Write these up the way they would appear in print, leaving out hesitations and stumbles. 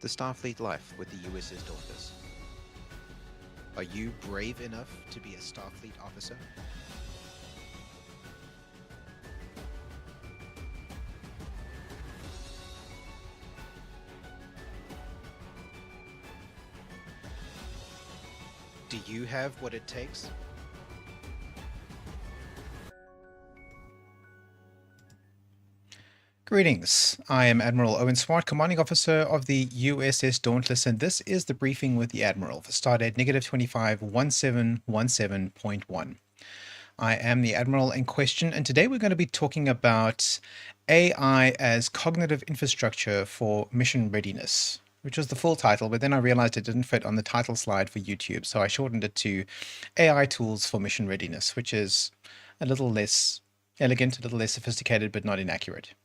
the Starfleet life with the USS Dauntless. Are you brave enough to be a Starfleet officer? Do you have what it takes? Greetings. I am Admiral Swart, Commanding Officer of the USS Dauntless, and this is the briefing with the Admiral for Stardate -251717.1. I am the Admiral in question, and today we're going to be talking about AI as cognitive infrastructure for mission readiness, which was the full title, but then I realized it didn't fit on the title slide for YouTube, so I shortened it to AI tools for mission readiness, which is a little less elegant, a little less sophisticated, but not inaccurate.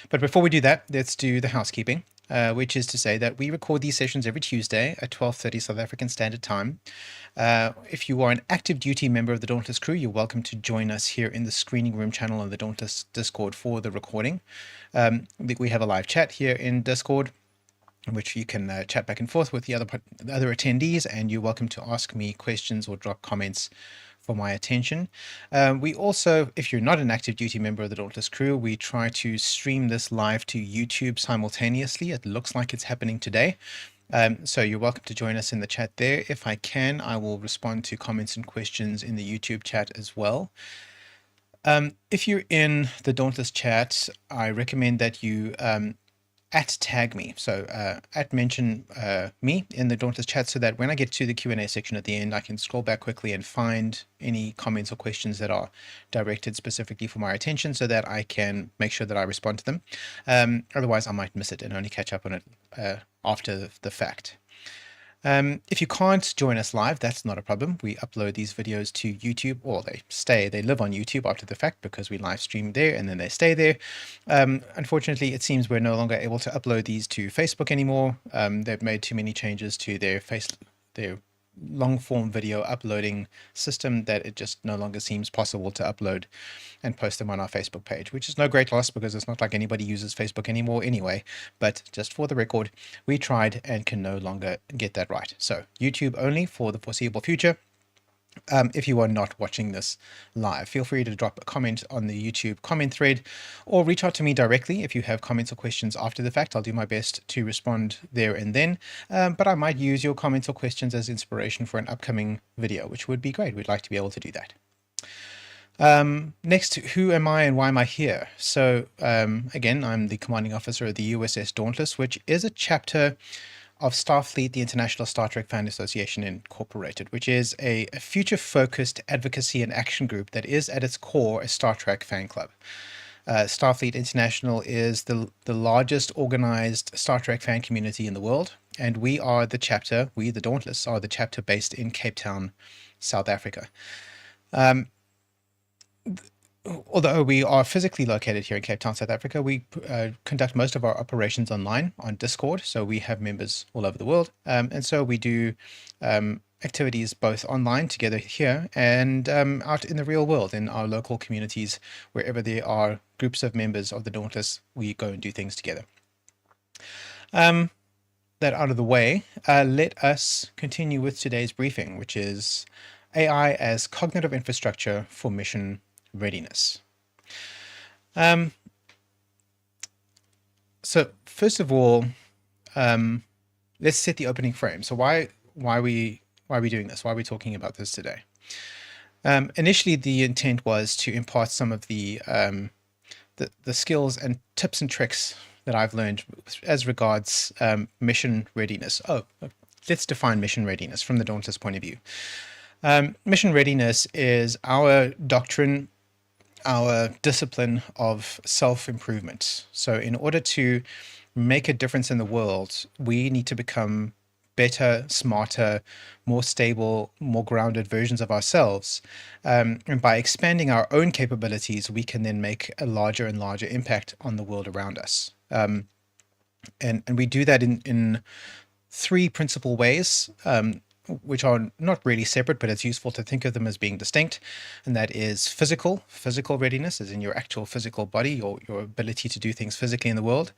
But before we do that, let's do the housekeeping, which is to say that we record these sessions every Tuesday at 12:30 South African Standard Time. If you are an active duty member of the Dauntless crew, you're welcome to join us here in the screening room channel on the Dauntless Discord for the recording. We have a live chat here in Discord, in which you can chat back and forth with the other attendees, and you're welcome to ask me questions or drop comments for my attention. We also, if you're not an active duty member of the Dauntless crew, we try to stream this live to YouTube simultaneously. It looks like it's happening today. So you're welcome to join us in the chat there. If I can, I will respond to comments and questions in the YouTube chat as well. If you're in the Dauntless chat, I recommend that you @tag me, so @mention me in the Dauntless chat, so that when I get to the Q&A section at the end, I can scroll back quickly and find any comments or questions that are directed specifically for my attention, so that I can make sure that I respond to them. Otherwise, I might miss it and only catch up on it after the fact. If you can't join us live, that's not a problem. We upload these videos to YouTube, or they live on YouTube after the fact, because we live stream there and then they stay there. Unfortunately, it seems we're no longer able to upload these to Facebook anymore. They've made too many changes to their long form video uploading system that it just no longer seems possible to upload and post them on our Facebook page, which is no great loss because it's not like anybody uses Facebook anymore anyway. But just for the record, we tried and can no longer get that right. So YouTube only for the foreseeable future. If you are not watching this live, feel free to drop a comment on the YouTube comment thread, or reach out to me directly if you have comments or questions after the fact. I'll do my best to respond there and then, but I might use your comments or questions as inspiration for an upcoming video, which would be great. We'd like to be able to do that. Next, who am I and why am I here? So again, I'm the commanding officer of the USS Dauntless, which is a chapter of Starfleet, the International Star Trek Fan Association Incorporated, which is a future-focused advocacy and action group that is at its core a Star Trek fan club. Starfleet International is the largest organized Star Trek fan community in the world, and we are the chapter, we the Dauntless are the chapter based in Cape Town, South Africa. Although we are physically located here in Cape Town, South Africa, we conduct most of our operations online on Discord. So we have members all over the world. And so we do activities both online together here and out in the real world, in our local communities, wherever there are groups of members of the Dauntless, we go and do things together. That out of the way, let us continue with today's briefing, which is AI as cognitive infrastructure for mission readiness. So first of all, let's set the opening frame. So why are we doing this? Why are we talking about this today? Initially, the intent was to impart some of the skills and tips and tricks that I've learned as regards mission readiness. Let's define mission readiness from the Dauntless point of view. Mission readiness is our doctrine, our discipline of self-improvement. So in order to make a difference in the world, we need to become better, smarter, more stable, more grounded versions of ourselves. And by expanding our own capabilities, we can then make a larger and larger impact on the world around us. And we do that in three principal ways. which are not really separate, but it's useful to think of them as being distinct. And that is physical readiness, as in your actual physical body, your ability to do things physically in the world.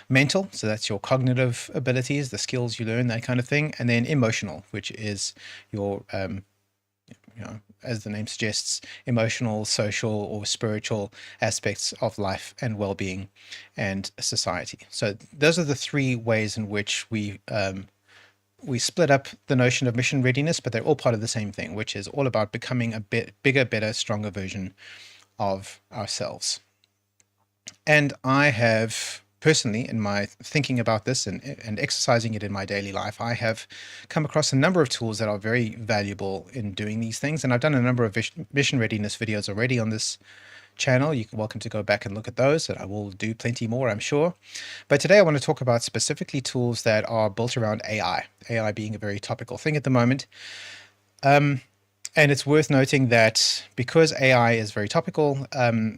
Mental, so that's your cognitive abilities, the skills you learn, that kind of thing. And then emotional, which is your as the name suggests, emotional, social, or spiritual aspects of life and well-being and society. So those are the three ways in which we split up the notion of mission readiness, but they're all part of the same thing, which is all about becoming a bit bigger, better, stronger version of ourselves. And I have personally, in my thinking about this and exercising it in my daily life, I have come across a number of tools that are very valuable in doing these things. And I've done a number of mission readiness videos already on this channel. You're welcome to go back and look at those, and I will do plenty more, I'm sure. But today I want to talk about specifically tools that are built around AI being a very topical thing at the moment. And it's worth noting that because AI is very topical,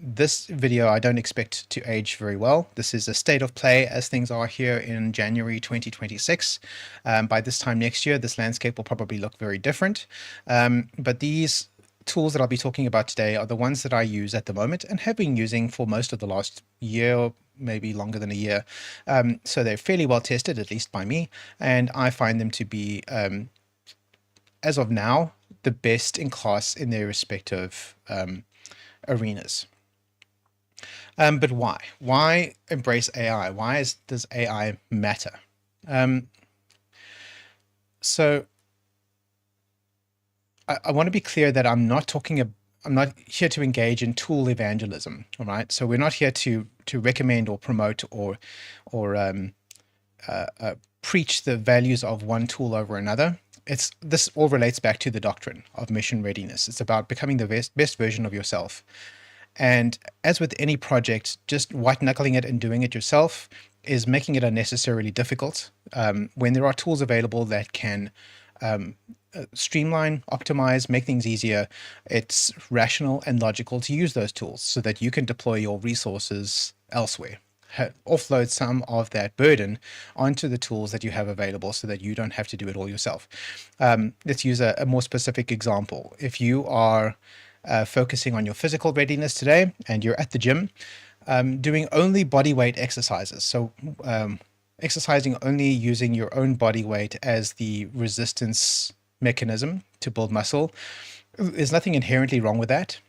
this video I don't expect to age very well. This is a state of play as things are here in January 2026. By this time next year, this landscape will probably look very different. But these tools that I'll be talking about today are the ones that I use at the moment and have been using for most of the last year, maybe longer than a year. So they're fairly well tested, at least by me, and I find them to be, as of now, the best in class in their respective arenas. But why? Why embrace AI? Why does AI matter? So I want to be clear that I'm not here to engage in tool evangelism. All right. So we're not here to recommend or promote or preach the values of one tool over another. This all relates back to the doctrine of mission readiness. It's about becoming the best version of yourself. And as with any project, just white knuckling it and doing it yourself is making it unnecessarily difficult. When there are tools available that can streamline, optimize, make things easier, it's rational and logical to use those tools so that you can deploy your resources elsewhere. Offload some of that burden onto the tools that you have available so that you don't have to do it all yourself. Let's use a more specific example. If you are focusing on your physical readiness today and you're at the gym, doing only body weight exercises, so exercising only using your own body weight as the resistance mechanism to build muscle, there's nothing inherently wrong with that.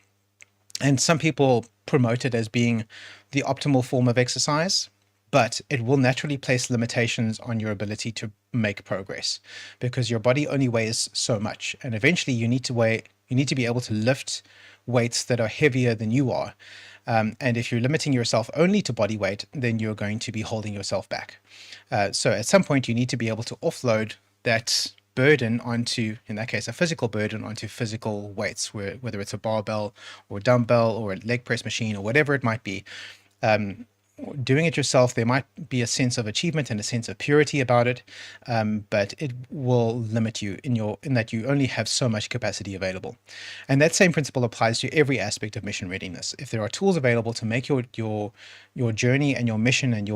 And some people promote it as being the optimal form of exercise, but it will naturally place limitations on your ability to make progress because your body only weighs so much. And eventually you need to be able to lift weights that are heavier than you are. And if you're limiting yourself only to body weight, then you're going to be holding yourself back. So at some point you need to be able to offload that burden onto, in that case, a physical burden onto physical weights, whether it's a barbell or dumbbell or a leg press machine or whatever it might be. Doing it yourself, there might be a sense of achievement and a sense of purity about it, but it will limit you in that you only have so much capacity available. And that same principle applies to every aspect of mission readiness. If there are tools available to make your journey and your mission and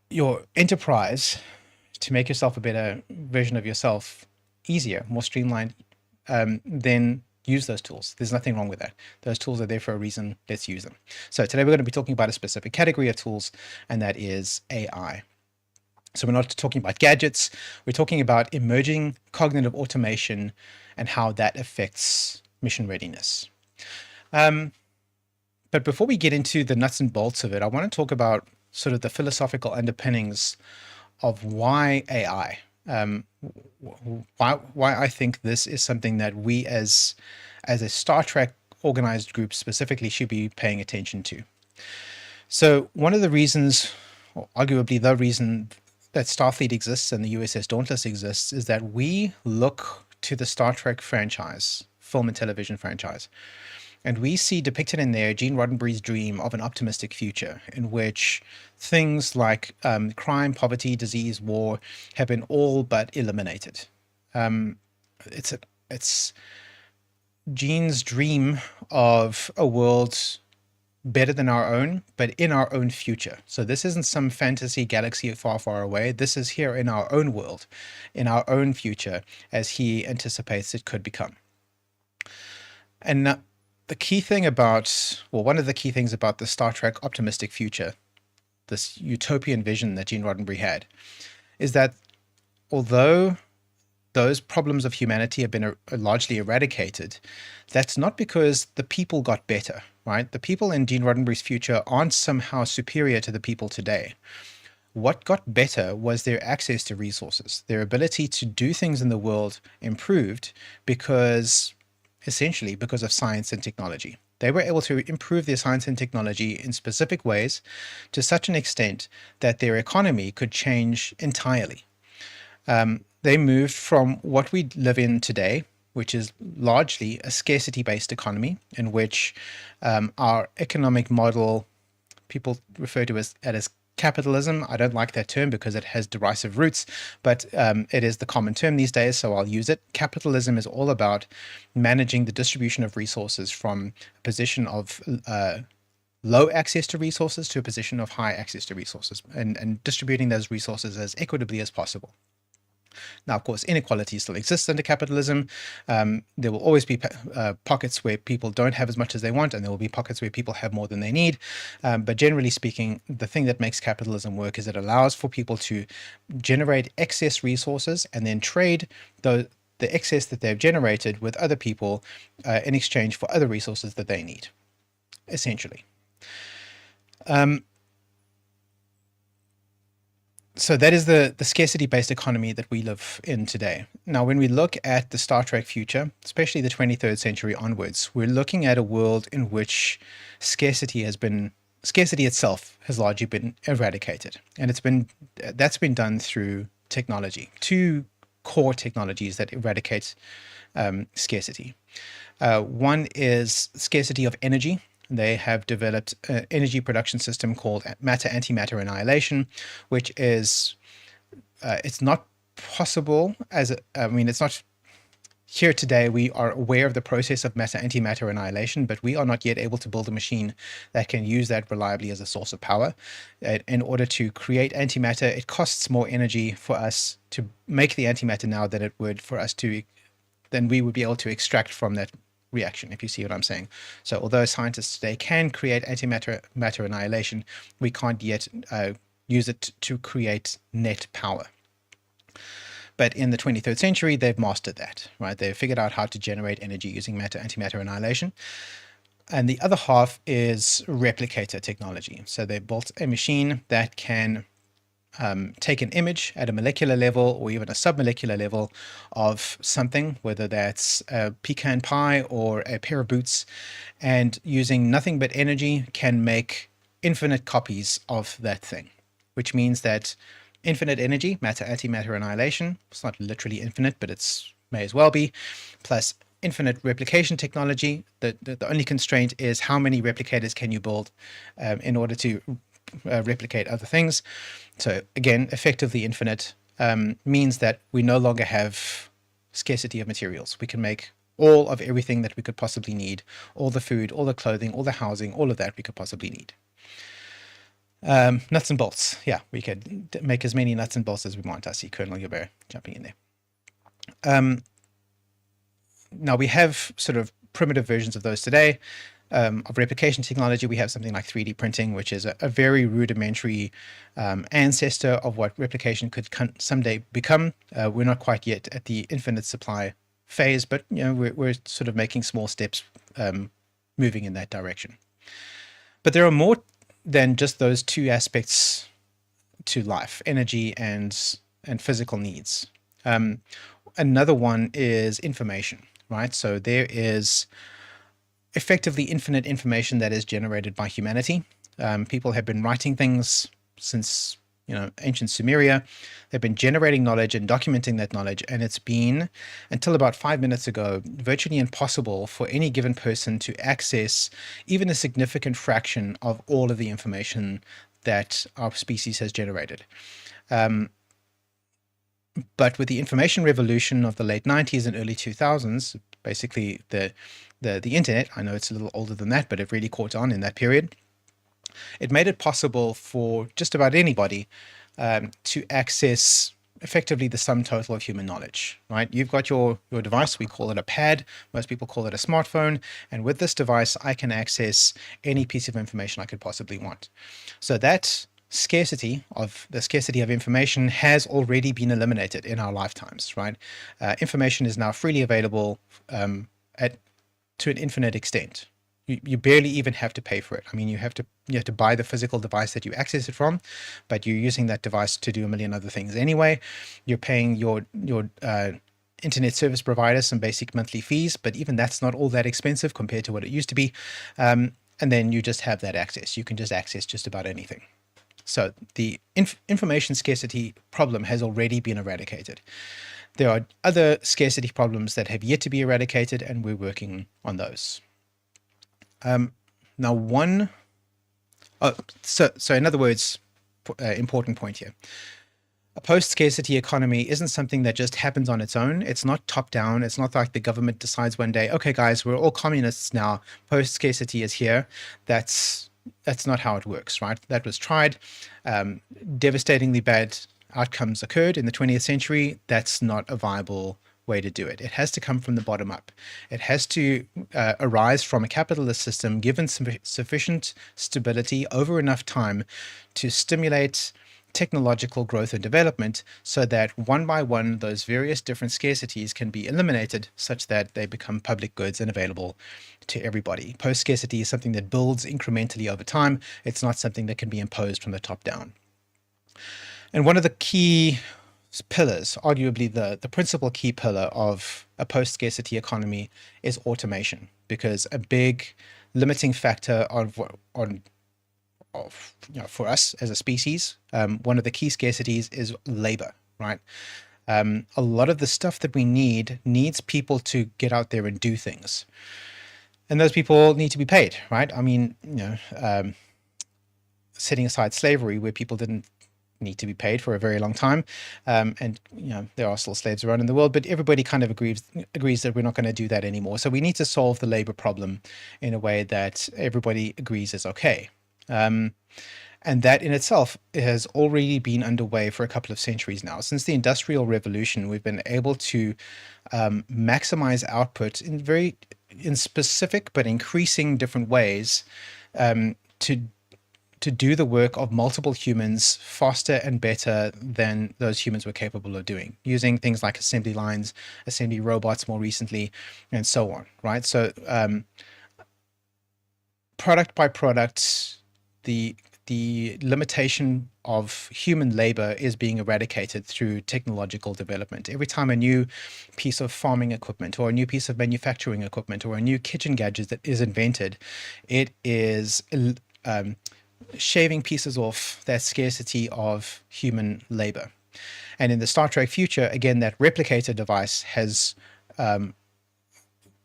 your enterprise to make yourself a better version of yourself easier, more streamlined, then use those tools. There's nothing wrong with that. Those tools are there for a reason. Let's use them. So today we're going to be talking about a specific category of tools, and that is AI. So we're not talking about gadgets. We're talking about emerging cognitive automation and how that affects mission readiness. But before we get into the nuts and bolts of it, I want to talk about sort of the philosophical underpinnings of why AI, why I think this is something that we as a Star Trek organized group specifically should be paying attention to. So one of the reasons, or arguably the reason that Starfleet exists and the USS Dauntless exists, is that we look to the Star Trek franchise, film and television franchise, and we see depicted in there Gene Roddenberry's dream of an optimistic future in which things like crime, poverty, disease, war have been all but eliminated. It's Gene's dream of a world better than our own, but in our own future. So this isn't some fantasy galaxy far, far away. This is here in our own world, in our own future, as he anticipates it could become. And the key thing about, well, one of the key things about the Star Trek optimistic future, this utopian vision that Gene Roddenberry had, is that although those problems of humanity have been largely eradicated, that's not because the people got better, right? The people in Gene Roddenberry's future aren't somehow superior to the people today. What got better was their access to resources. Their ability to do things in the world improved essentially because of science and technology. They were able to improve their science and technology in specific ways to such an extent that their economy could change entirely. They moved from what we live in today, which is largely a scarcity-based economy, in which our economic model, people refer to it as capitalism. I don't like that term because it has derisive roots, but it is the common term these days, so I'll use it. Capitalism is all about managing the distribution of resources from a position of low access to resources to a position of high access to resources, and distributing those resources as equitably as possible. Now, of course, inequality still exists under capitalism. There will always be pockets where people don't have as much as they want, and there will be pockets where people have more than they need. But generally speaking, the thing that makes capitalism work is it allows for people to generate excess resources and then trade the excess that they've generated with other people in exchange for other resources that they need, essentially. So that is the scarcity-based economy that we live in today. Now, when we look at the Star Trek future, especially the 23rd century onwards, we're looking at a world in which scarcity itself has largely been eradicated. And that's been done through technology. Two core technologies that eradicate scarcity. One is scarcity of energy. They have developed an energy production system called matter-antimatter annihilation, which is, it's not possible it's not here today. We are aware of the process of matter-antimatter annihilation, but we are not yet able to build a machine that can use that reliably as a source of power. In order to create antimatter, it costs more energy for us to make the antimatter now than it would for us than we would be able to extract from that reaction, if you see what I'm saying. So although scientists today can create antimatter annihilation, we can't yet use it to create net power. But in the 23rd century, they've mastered that, right? They've figured out how to generate energy using antimatter annihilation. And the other half is replicator technology. So they built a machine that can take an image at a molecular level or even a submolecular level of something, whether that's a pecan pie or a pair of boots, and using nothing but energy can make infinite copies of that thing, which means that infinite energy, matter-antimatter annihilation, it's not literally infinite, but it's may as well be, plus infinite replication technology. The only constraint is how many replicators can you build in order to replicate other things. So again, effectively infinite means that we no longer have scarcity of materials. We can make all of everything that we could possibly need, all the food, all the clothing, all the housing, all of that we could possibly need. Nuts and bolts. Yeah, we could make as many nuts and bolts as we want. I see Colonel Yobert jumping in there. Now we have sort of primitive versions of those today. Of replication technology, we have something like 3D printing, which is a very rudimentary ancestor of what replication could someday become. We're not quite yet at the infinite supply phase, but we're sort of making small steps moving in that direction. But there are more than just those two aspects to life: energy and physical needs. Another one is information, right? So there is effectively infinite information that is generated by humanity. People have been writing things since ancient Sumeria. They've been generating knowledge and documenting that knowledge, and it's been, until about 5 minutes ago, virtually impossible for any given person to access even a significant fraction of all of the information that our species has generated. But with the information revolution of the late 90s and early 2000s, basically the the internet. I know it's a little older than that, but it really caught on in that period. It made it possible for just about anybody to access effectively the sum total of human knowledge, right? You've got your device, we call it a pad, most people call it a smartphone, and with this device, I can access any piece of information I could possibly want. So that scarcity of information has already been eliminated in our lifetimes, right? Information is now freely available to an infinite extent. You barely even have to pay for it. I mean, you have to buy the physical device that you access it from, but you're using that device to do a million other things anyway. You're paying your internet service provider some basic monthly fees, but even that's not all that expensive compared to what it used to be. And then you just have that access. You can just access just about anything. So the information scarcity problem has already been eradicated. There are other scarcity problems that have yet to be eradicated, and we're working on those. Now, so in other words, important point here. A post-scarcity economy isn't something that just happens on its own. It's not top-down. It's not like the government decides one day, okay, guys, we're all communists now. Post-scarcity is here. That's not how it works, right? That was tried. Devastatingly bad outcomes occurred in the 20th century. That's not a viable way to do it. It has to come from the bottom up. It has to arise from a capitalist system given sufficient stability over enough time to stimulate technological growth and development so that one by one those various different scarcities can be eliminated such that they become public goods and available to everybody. Post-scarcity is something that builds incrementally over time. It's not something that can be imposed from the top down. And one of the key pillars, arguably the principal key pillar of a post-scarcity economy, is automation, because a big limiting factor for us as a species, one of the key scarcities is labor, right? A lot of the stuff that we needs people to get out there and do things, and those people need to be paid, right? I mean, setting aside slavery, where people didn't need to be paid for a very long time, and there are still slaves around in the world, but everybody kind of agrees that we're not going to do that anymore. So we need to solve the labor problem in a way that everybody agrees is okay. And that in itself has already been underway for a couple of centuries now. Since the Industrial Revolution, we've been able to maximize output in specific but increasing different ways to do the work of multiple humans faster and better than those humans were capable of doing, using things like assembly lines, assembly robots more recently, and so on, right? So product by product, the limitation of human labor is being eradicated through technological development. Every time a new piece of farming equipment or a new piece of manufacturing equipment or a new kitchen gadget that is invented, it is shaving pieces off that scarcity of human labor. And in the Star Trek future, again, that replicator device has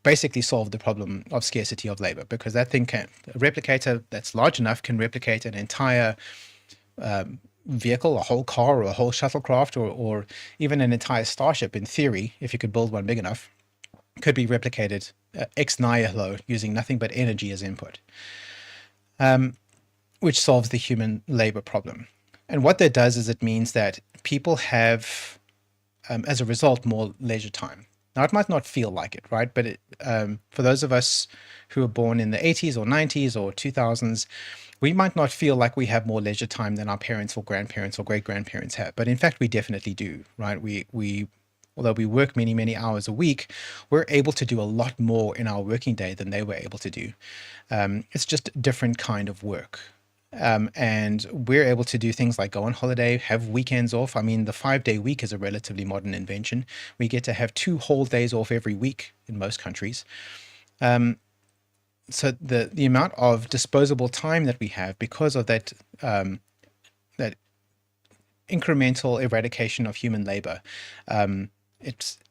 basically solved the problem of scarcity of labor, because that thing a replicator that's large enough can replicate an entire vehicle, a whole car or a whole shuttlecraft, or even an entire starship. In theory, if you could build one big enough, could be replicated ex nihilo using nothing but energy as input. Which solves the human labor problem. And what that does is it means that people have, as a result, more leisure time. Now, it might not feel like it, right? But for those of us who were born in the 80s or 90s or 2000s, we might not feel like we have more leisure time than our parents or grandparents or great-grandparents have. But in fact, we definitely do, right? Although we work many, many hours a week, we're able to do a lot more in our working day than they were able to do. It's just a different kind of work. And we're able to do things like go on holiday, have weekends off. I mean, the 5-day week is a relatively modern invention. We get to have 2 whole days off every week in most countries. So the amount of disposable time that we have because of that that incremental eradication of human labor,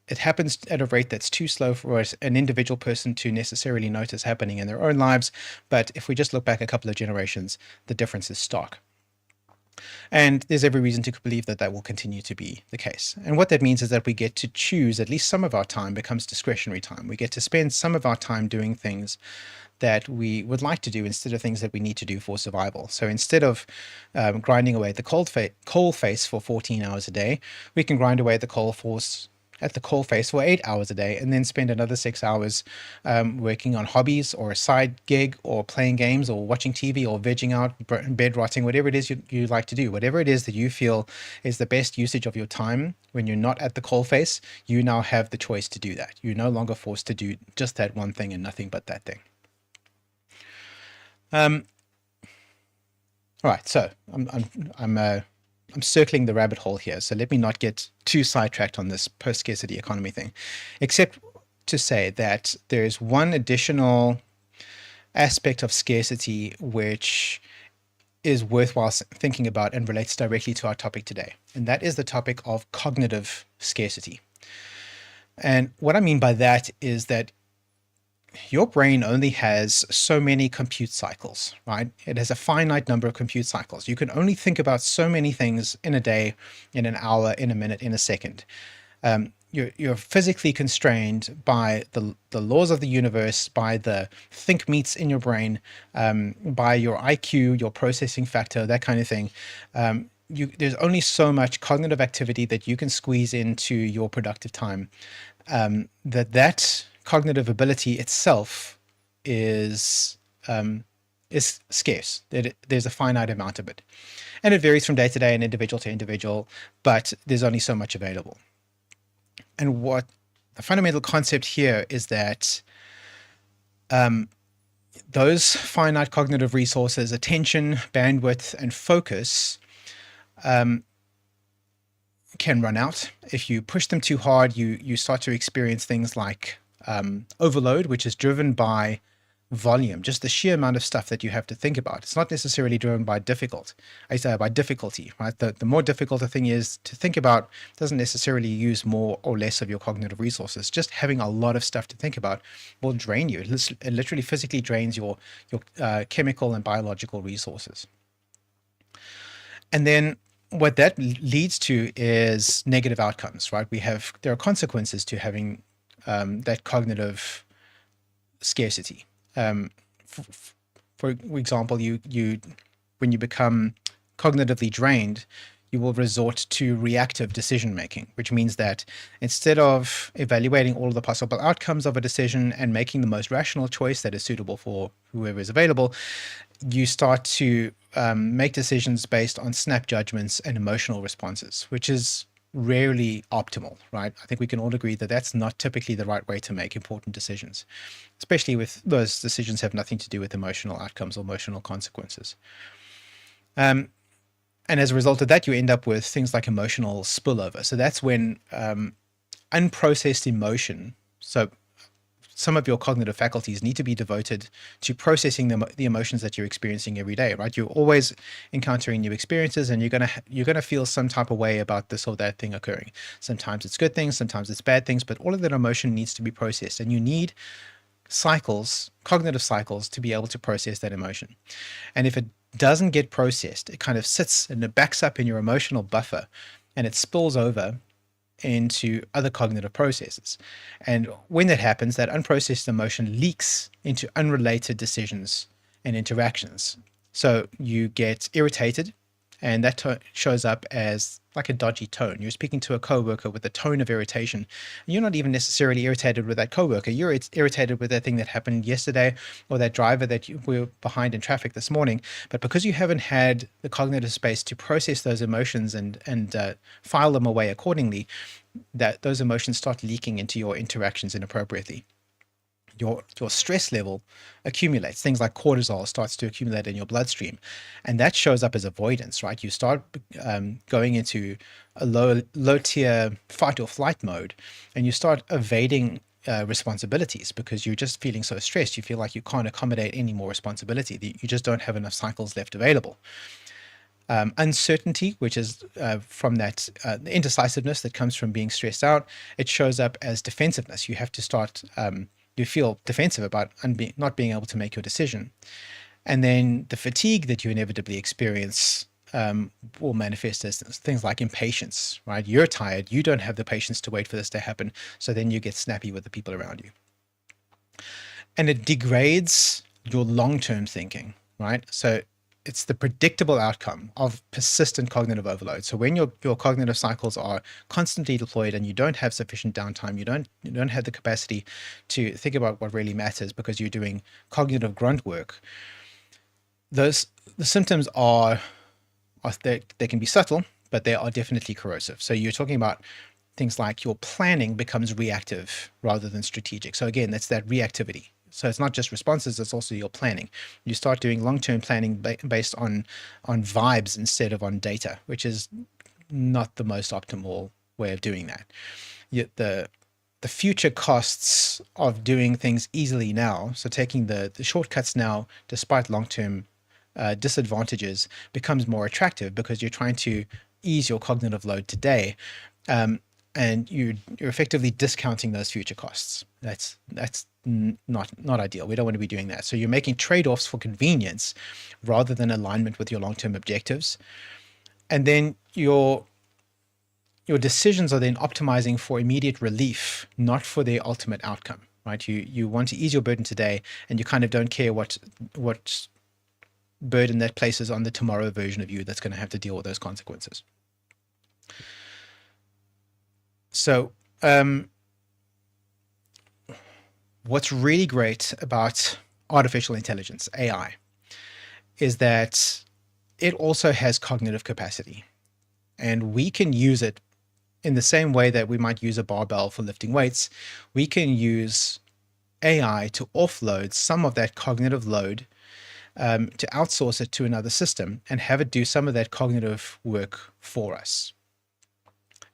it happens at a rate that's too slow for an individual person to necessarily notice happening in their own lives. But if we just look back a couple of generations, the difference is stark. And there's every reason to believe that that will continue to be the case. And what that means is that we get to choose, at least some of our time becomes discretionary time. We get to spend some of our time doing things that we would like to do instead of things that we need to do for survival. So instead of grinding away at the coal face for 14 hours a day, we can grind away at the coal face for 8 hours a day, and then spend another 6 hours working on hobbies or a side gig or playing games or watching TV or vegging out, bed rotting, whatever it is you like to do, whatever it is that you feel is the best usage of your time when you're not at the coal face, you now have the choice to do that. You're no longer forced to do just that one thing and nothing but that thing. All right, so I'm circling the rabbit hole here, so let me not get too sidetracked on this post-scarcity economy thing, except to say that there's one additional aspect of scarcity which is worthwhile thinking about and relates directly to our topic today, and that is the topic of cognitive scarcity. And what I mean by that is that your brain only has so many compute cycles, right? It has a finite number of compute cycles. You can only think about so many things in a day, in an hour, in a minute, in a second. You're physically constrained by the laws of the universe, by the think meets in your brain, by your IQ, your processing factor, that kind of thing. There's only so much cognitive activity that you can squeeze into your productive time. That cognitive ability itself is scarce. There's a finite amount of it, and it varies from day to day and individual to individual, but there's only so much available. And what the fundamental concept here is that those finite cognitive resources, attention, bandwidth, and focus, can run out. If you push them too hard, you start to experience things like overload, which is driven by volume, just the sheer amount of stuff that you have to think about. It's not necessarily driven by difficulty, right? The more difficult a thing is to think about doesn't necessarily use more or less of your cognitive resources. Just having a lot of stuff to think about will drain you. It literally physically drains your chemical and biological resources. And then what that leads to is negative outcomes, right? There are consequences to having that cognitive scarcity. For example, when you become cognitively drained, you will resort to reactive decision making, which means that instead of evaluating all of the possible outcomes of a decision and making the most rational choice that is suitable for whoever is available, you start to make decisions based on snap judgments and emotional responses, which is rarely optimal, right? I think we can all agree that that's not typically the right way to make important decisions, especially with those decisions have nothing to do with emotional outcomes or emotional consequences. And as a result of that, you end up with things like emotional spillover. So that's when unprocessed emotion, so some of your cognitive faculties need to be devoted to processing the emotions that you're experiencing every day, right? You're always encountering new experiences, and you're gonna feel some type of way about this or that thing occurring. Sometimes it's good things, sometimes it's bad things, but all of that emotion needs to be processed, and you need cognitive cycles, to be able to process that emotion. And if it doesn't get processed, it kind of sits and it backs up in your emotional buffer, and it spills over into other cognitive processes. And when that happens, that unprocessed emotion leaks into unrelated decisions and interactions. So you get irritated, and that shows up as like a dodgy tone. You're speaking to a coworker with a tone of irritation. And you're not even necessarily irritated with that coworker. You're irritated with that thing that happened yesterday, or that driver that you were behind in traffic this morning. But because you haven't had the cognitive space to process those emotions and file them away accordingly, that those emotions start leaking into your interactions inappropriately. Your stress level accumulates. Things like cortisol starts to accumulate in your bloodstream, and that shows up as avoidance, right? You start going into a low tier fight or flight mode, and you start evading responsibilities because you're just feeling so stressed. You feel like you can't accommodate any more responsibility. You just don't have enough cycles left available. Uncertainty, which is from that indecisiveness that comes from being stressed out, it shows up as defensiveness. You have to start you feel defensive about not being able to make your decision. And then the fatigue that you inevitably experience will manifest as things like impatience, right? You're tired, you don't have the patience to wait for this to happen, so then you get snappy with the people around you. And it degrades your long-term thinking, right? So it's the predictable outcome of persistent cognitive overload. So when your cognitive cycles are constantly deployed and you don't have sufficient downtime, you don't have the capacity to think about what really matters because you're doing cognitive grunt work, the symptoms are they can be subtle, but they are definitely corrosive. So you're talking about things like your planning becomes reactive rather than strategic. So again, that's that reactivity. So it's not just responses, it's also your planning. You start doing long-term planning based on vibes instead of on data, which is not the most optimal way of doing that. Yet the future costs of doing things easily now, so taking the shortcuts now, despite long-term disadvantages, becomes more attractive because you're trying to ease your cognitive load today, and you're effectively discounting those future costs. That's not ideal. We don't want to be doing that. So you're making trade-offs for convenience rather than alignment with your long-term objectives, and then your decisions are then optimizing for immediate relief, not for their ultimate outcome, right? You want to ease your burden today, and you kind of don't care what burden that places on the tomorrow version of you that's going to have to deal with those consequences. So what's really great about artificial intelligence, AI, is that it also has cognitive capacity, and we can use it in the same way that we might use a barbell for lifting weights. We can use AI to offload some of that cognitive load, to outsource it to another system and have it do some of that cognitive work for us.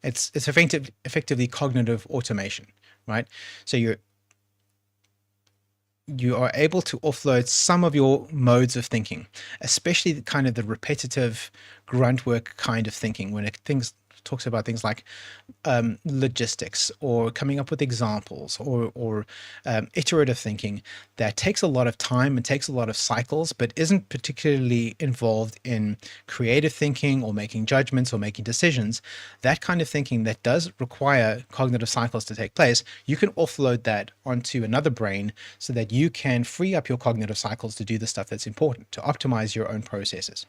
It's effectively cognitive automation, right? So you are able to offload some of your modes of thinking, especially the repetitive grunt work kind of thinking, when it talks about things like logistics or coming up with examples or iterative thinking that takes a lot of time and takes a lot of cycles, but isn't particularly involved in creative thinking or making judgments or making decisions. That kind of thinking that does require cognitive cycles to take place, you can offload that onto another brain so that you can free up your cognitive cycles to do the stuff that's important, to optimize your own processes.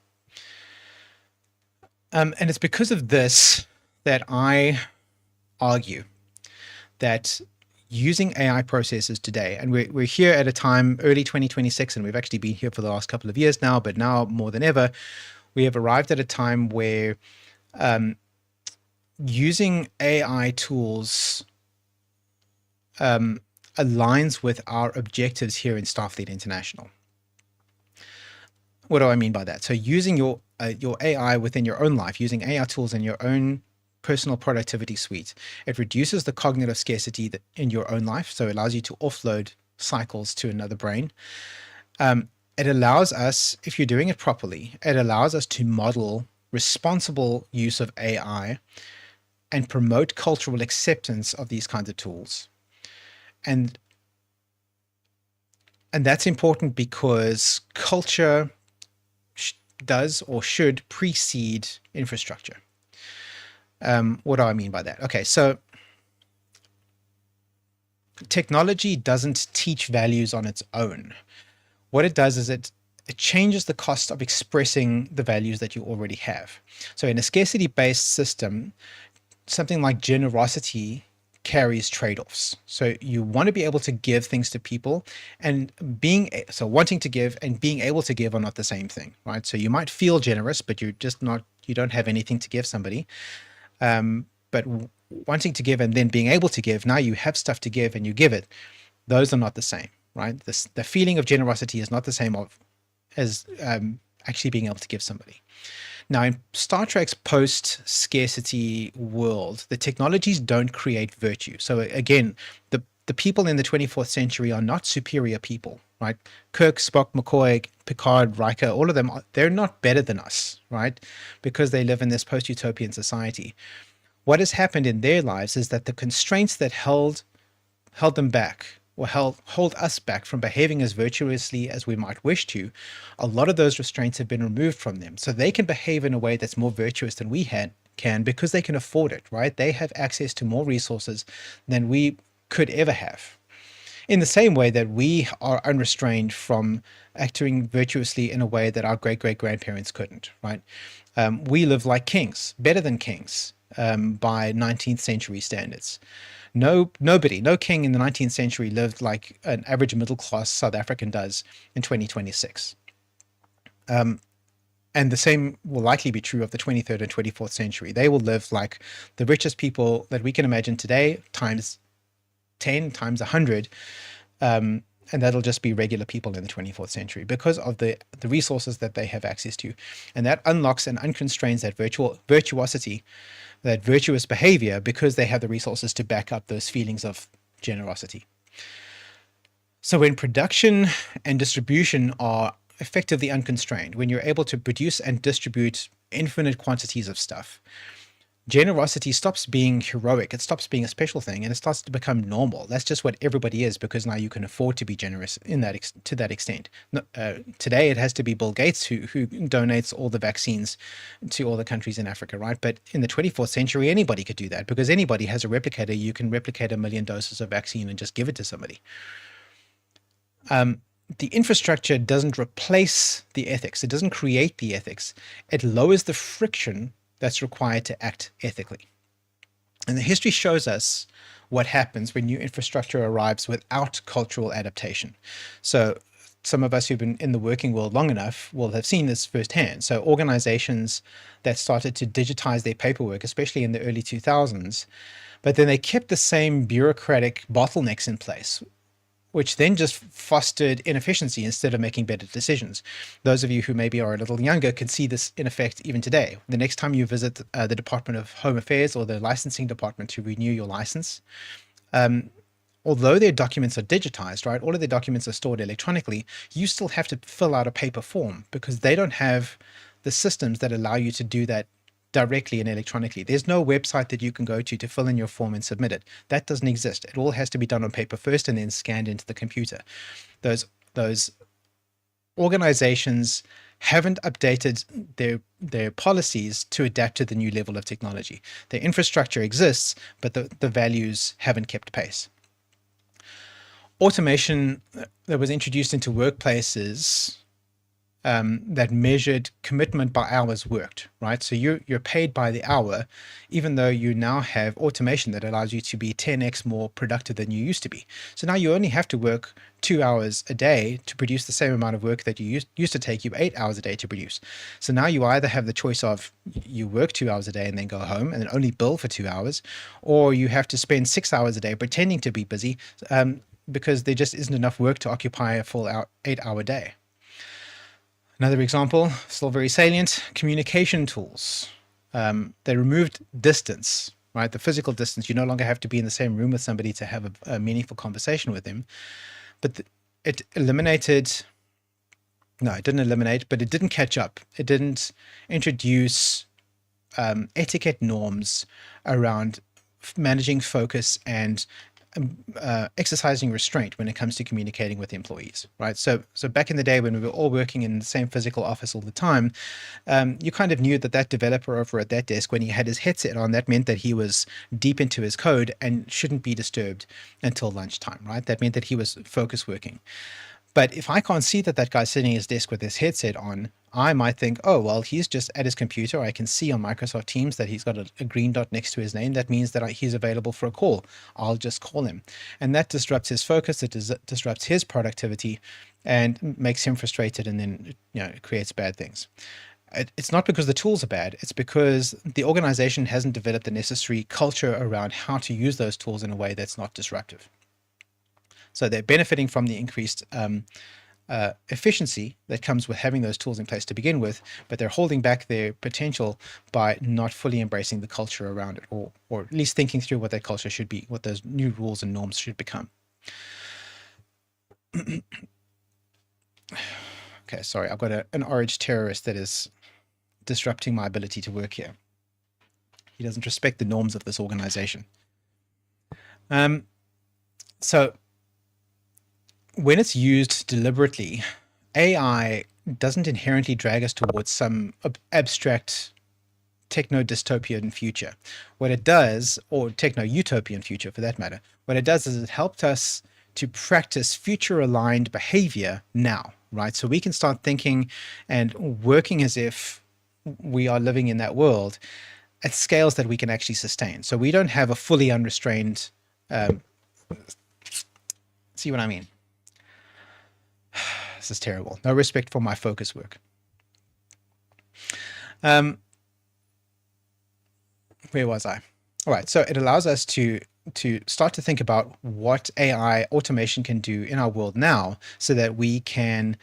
And it's because of this that I argue that using AI processes today, and we're here at a time, early 2026, and we've actually been here for the last couple of years now, but now more than ever, we have arrived at a time where using AI tools aligns with our objectives here in Starfleet International. What do I mean by that? So using your AI within your own life, using AI tools in your own personal productivity suite, it reduces the cognitive scarcity in your own life. So it allows you to offload cycles to another brain. It allows us, if you're doing it properly, it allows us to model responsible use of AI and promote cultural acceptance of these kinds of tools. And that's important because culture does or should precede infrastructure. What do I mean by that? Okay, so technology doesn't teach values on its own. What it does is it changes the cost of expressing the values that you already have. So in a scarcity-based system, something like generosity carries trade-offs. So you want to be able to give things to people, and wanting to give and being able to give are not the same thing, right? So you might feel generous, but you don't have anything to give somebody. But wanting to give and then being able to give, now you have stuff to give and you give it. Those are not the same, right? The feeling of generosity is not the same as actually being able to give somebody. Now, in Star Trek's post-scarcity world, the technologies don't create virtue. So again, the people in the 24th century are not superior people, right? Kirk, Spock, McCoy, Picard, Riker, all of them, they're not better than us, right? Because they live in this post-utopian society. What has happened in their lives is that the constraints that held them back or hold us back from behaving as virtuously as we might wish to, a lot of those restraints have been removed from them. So they can behave in a way that's more virtuous than we can because they can afford it, right? They have access to more resources than we could ever have. In the same way that we are unrestrained from acting virtuously in a way that our great-great-grandparents couldn't, right? We live like kings, better than kings by 19th century standards. No king in the 19th century lived like an average middle-class South African does in 2026. And the same will likely be true of the 23rd and 24th century. They will live like the richest people that we can imagine today, times 10, times 100, and that'll just be regular people in the 24th century because of the resources that they have access to. And that unlocks and unconstrains that virtuosity, that virtuous behavior, because they have the resources to back up those feelings of generosity. So when production and distribution are effectively unconstrained, when you're able to produce and distribute infinite quantities of stuff, generosity stops being heroic, it stops being a special thing, and it starts to become normal. That's just what everybody is, because now you can afford to be generous in that to that extent. Today it has to be Bill Gates who donates all the vaccines to all the countries in Africa, right? But in the 24th century, anybody could do that, because anybody has a replicator. You can replicate 1 million doses of vaccine and just give it to somebody. The infrastructure doesn't replace the ethics. It doesn't create the ethics. It lowers the friction that's required to act ethically. And the history shows us what happens when new infrastructure arrives without cultural adaptation. So some of us who've been in the working world long enough will have seen this firsthand. So organizations that started to digitize their paperwork, especially in the early 2000s, but then they kept the same bureaucratic bottlenecks in place, which then just fostered inefficiency instead of making better decisions. Those of you who maybe are a little younger can see this in effect even today. The next time you visit the Department of Home Affairs or the licensing department to renew your license, although their documents are digitized, right, all of their documents are stored electronically, you still have to fill out a paper form because they don't have the systems that allow you to do that directly and electronically. There's no website that you can go to fill in your form and submit it. That doesn't exist. It all has to be done on paper first and then scanned into the computer. Those organizations haven't updated their policies to adapt to the new level of technology. Their infrastructure exists, but the values haven't kept pace. Automation that was introduced into workplaces that measured commitment by hours worked, right? So you're paid by the hour, even though you now have automation that allows you to be 10x more productive than you used to be. So now you only have to work 2 hours a day to produce the same amount of work that you used to take you 8 hours a day to produce. So now you either have the choice of you work 2 hours a day and then go home and then only bill for 2 hours, or you have to spend 6 hours a day pretending to be busy because there just isn't enough work to occupy a full 8-hour day. Another example, still very salient, communication tools. They removed distance, right? The physical distance. You no longer have to be in the same room with somebody to have a meaningful conversation with them. But it eliminated, no, it didn't eliminate, but it didn't catch up. It didn't introduce etiquette norms around managing focus and exercising restraint when it comes to communicating with employees, right? So back in the day when we were all working in the same physical office all the time, you kind of knew that developer over at that desk, when he had his headset on, that meant that he was deep into his code and shouldn't be disturbed until lunchtime, right? That meant that he was focus working. But if I can't see that guy's sitting at his desk with his headset on, I might think, oh, well, he's just at his computer. I can see on Microsoft Teams that he's got a green dot next to his name. That means that he's available for a call. I'll just call him. And that disrupts his focus. It disrupts his productivity and makes him frustrated, and then it creates bad things. It's not because the tools are bad. It's because the organization hasn't developed the necessary culture around how to use those tools in a way that's not disruptive. So they're benefiting from the increased efficiency that comes with having those tools in place to begin with, but they're holding back their potential by not fully embracing the culture around it, or at least thinking through what that culture should be, what those new rules and norms should become. Okay, sorry, I've got an orange terrorist that is disrupting my ability to work here. He doesn't respect the norms of this organization. So when it's used deliberately, AI doesn't inherently drag us towards some abstract techno-dystopian future. What it does, or techno-utopian future for that matter, what it does is it helped us to practice future-aligned behavior now, right? So we can start thinking and working as if we are living in that world at scales that we can actually sustain. So we don't have a fully unrestrained, see what I mean? This is terrible. No respect for my focus work. Where was I? All right. So it allows us to start to think about what AI automation can do in our world now, so that we can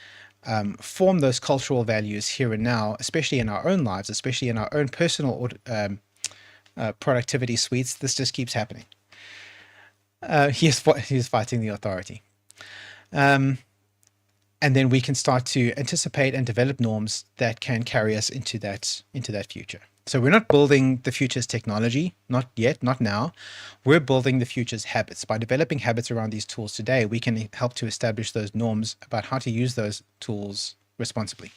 form those cultural values here and now, especially in our own lives, especially in our own personal productivity suites. This just keeps happening. He's fighting the authority. And then we can start to anticipate and develop norms that can carry us into that future. So we're not building the future's technology, not yet, not now. We're building the future's habits. By developing habits around these tools today, we can help to establish those norms about how to use those tools responsibly.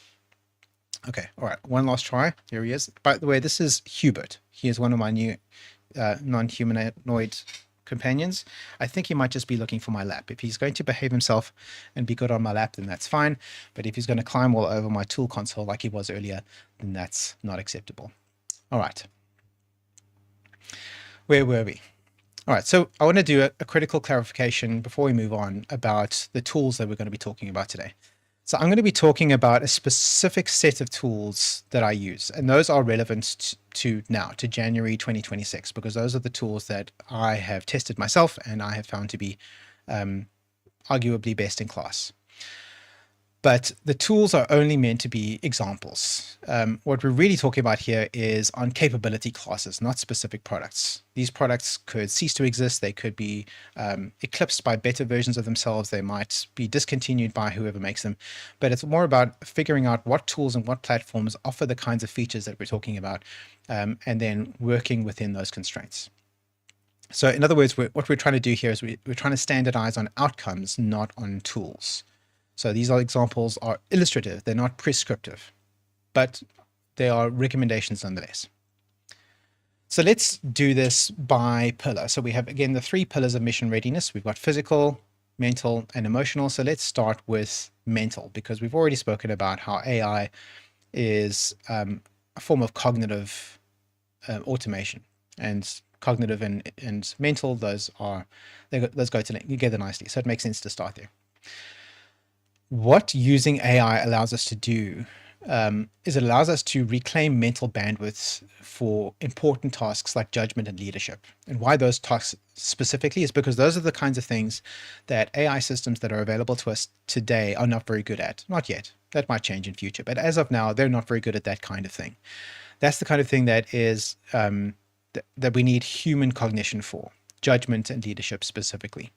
Okay, all right, one last try. Here he is. By the way, this is Hubert. He is one of my new non-humanoid companions. I think he might just be looking for my lap. If he's going to behave himself and be good on my lap, then that's fine. But if he's going to climb all over my tool console like he was earlier, then that's not acceptable. All right. Where were we? All right, so I want to do a critical clarification before we move on about the tools that we're going to be talking about today. So I'm going to be talking about a specific set of tools that I use, and those are relevant to now, to January 2026, because those are the tools that I have tested myself and I have found to be arguably best in class. But the tools are only meant to be examples. What we're really talking about here is on capability classes, not specific products. These products could cease to exist. They could be eclipsed by better versions of themselves. They might be discontinued by whoever makes them. But it's more about figuring out what tools and what platforms offer the kinds of features that we're talking about, and then working within those constraints. So in other words, what we're trying to do here is we're trying to standardize on outcomes, not on tools. So these examples are illustrative. They're not prescriptive, but they are recommendations nonetheless. So let's do this by pillar. So we have, again, the 3 pillars of mission readiness. We've got physical, mental, and emotional. So let's start with mental, because we've already spoken about how AI is a form of cognitive automation, and cognitive and mental, those go together nicely. So it makes sense to start there. What using AI allows us to do is it allows us to reclaim mental bandwidth for important tasks like judgment and leadership. And why those tasks specifically is because those are the kinds of things that AI systems that are available to us today are not very good at. Not yet. That might change in future. But as of now, they're not very good at that kind of thing. That's the kind of thing that is that we need human cognition for, judgment and leadership specifically.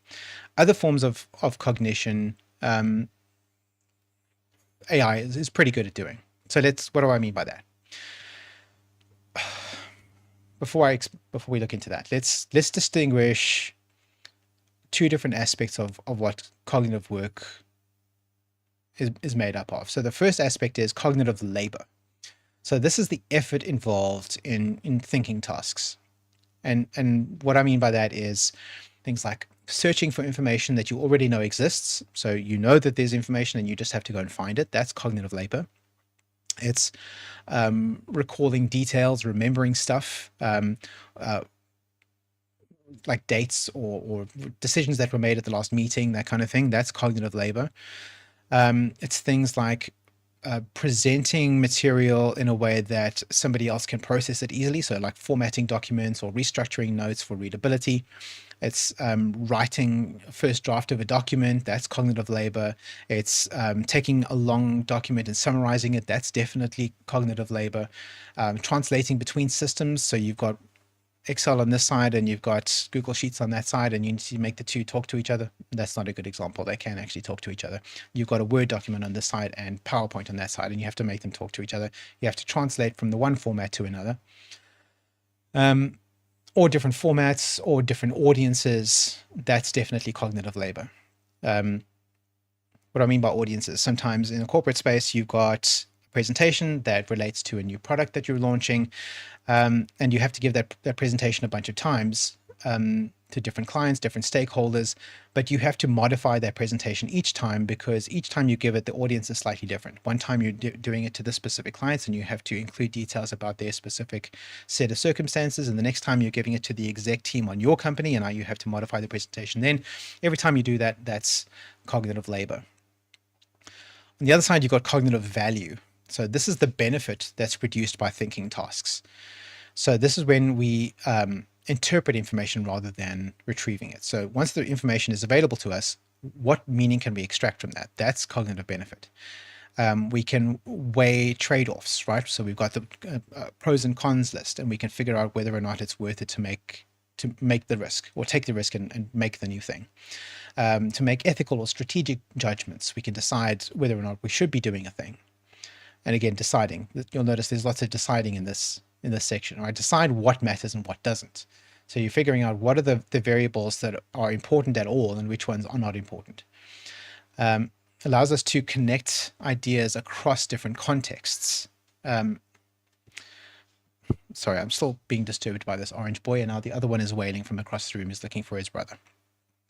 Other forms of cognition, AI is pretty good at doing. So what do I mean by that? Before we look into that, let's distinguish 2 different aspects of what cognitive work is made up of. So the first aspect is cognitive labor. So this is the effort involved in thinking tasks. And what I mean by that is things like searching for information that you already know exists. So you know that there's information and you just have to go and find it. That's cognitive labor. It's recalling details, remembering stuff, like dates or decisions that were made at the last meeting, that kind of thing. That's cognitive labor. It's things like presenting material in a way that somebody else can process it easily. So like formatting documents or restructuring notes for readability. It's writing a first draft of a document. That's cognitive labor. It's taking a long document and summarizing it. That's definitely cognitive labor. Translating between systems. So you've got Excel on this side and you've got Google Sheets on that side, and you need to make the 2 talk to each other. That's not a good example. They can actually talk to each other. You've got a Word document on this side and PowerPoint on that side, and you have to make them talk to each other. You have to translate from the one format to another. Or different formats or different audiences. That's definitely cognitive labor. What I mean by audiences, sometimes in a corporate space, you've got a presentation that relates to a new product that you're launching, and you have to give that presentation a bunch of times to different clients, different stakeholders, but you have to modify that presentation each time, because each time you give it, the audience is slightly different. One time you're doing it to the specific clients and you have to include details about their specific set of circumstances, and the next time you're giving it to the exec team on your company, and now you have to modify the presentation. Then every time you do that, that's cognitive labor. On the other side, you've got cognitive value. So this is the benefit that's produced by thinking tasks. So this is when we interpret information rather than retrieving it. So once the information is available to us, what meaning can we extract from that? That's cognitive benefit. We can weigh trade-offs, right? So we've got the pros and cons list, and we can figure out whether or not it's worth it to make the risk, or take the risk and make the new thing. To make ethical or strategic judgments, we can decide whether or not we should be doing a thing. And again, deciding. You'll notice there's lots of deciding in this section, right? Decide what matters and what doesn't. So you're figuring out what are the variables that are important at all and which ones are not important. Allows us to connect ideas across different contexts. Sorry, I'm still being disturbed by this orange boy, and now the other one is wailing from across the room. He's looking for his brother.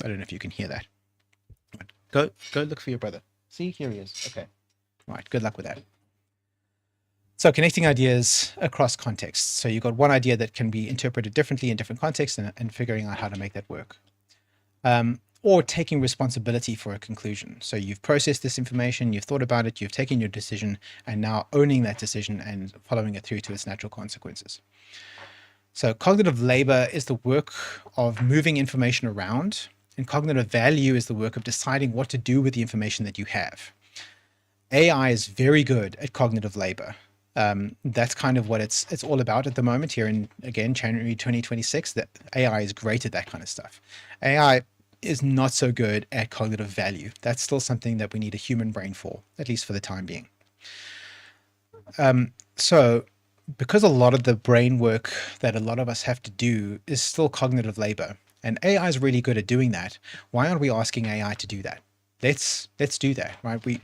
I don't know if you can hear that. Go look for your brother. See, here he is. Okay. All right, good luck with that. So connecting ideas across contexts. So you've got one idea that can be interpreted differently in different contexts, and figuring out how to make that work. Or taking responsibility for a conclusion. So you've processed this information, you've thought about it, you've taken your decision, and now owning that decision and following it through to its natural consequences. So cognitive labor is the work of moving information around, and cognitive value is the work of deciding what to do with the information that you have. AI is very good at cognitive labor. That's kind of what it's all about at the moment here in, again, January 2026, that AI is great at that kind of stuff. AI is not so good at cognitive value. That's still something that we need a human brain for, at least for the time being. So because a lot of the brain work that a lot of us have to do is still cognitive labor, and AI is really good at doing that, why aren't we asking AI to do that? Let's do that, right?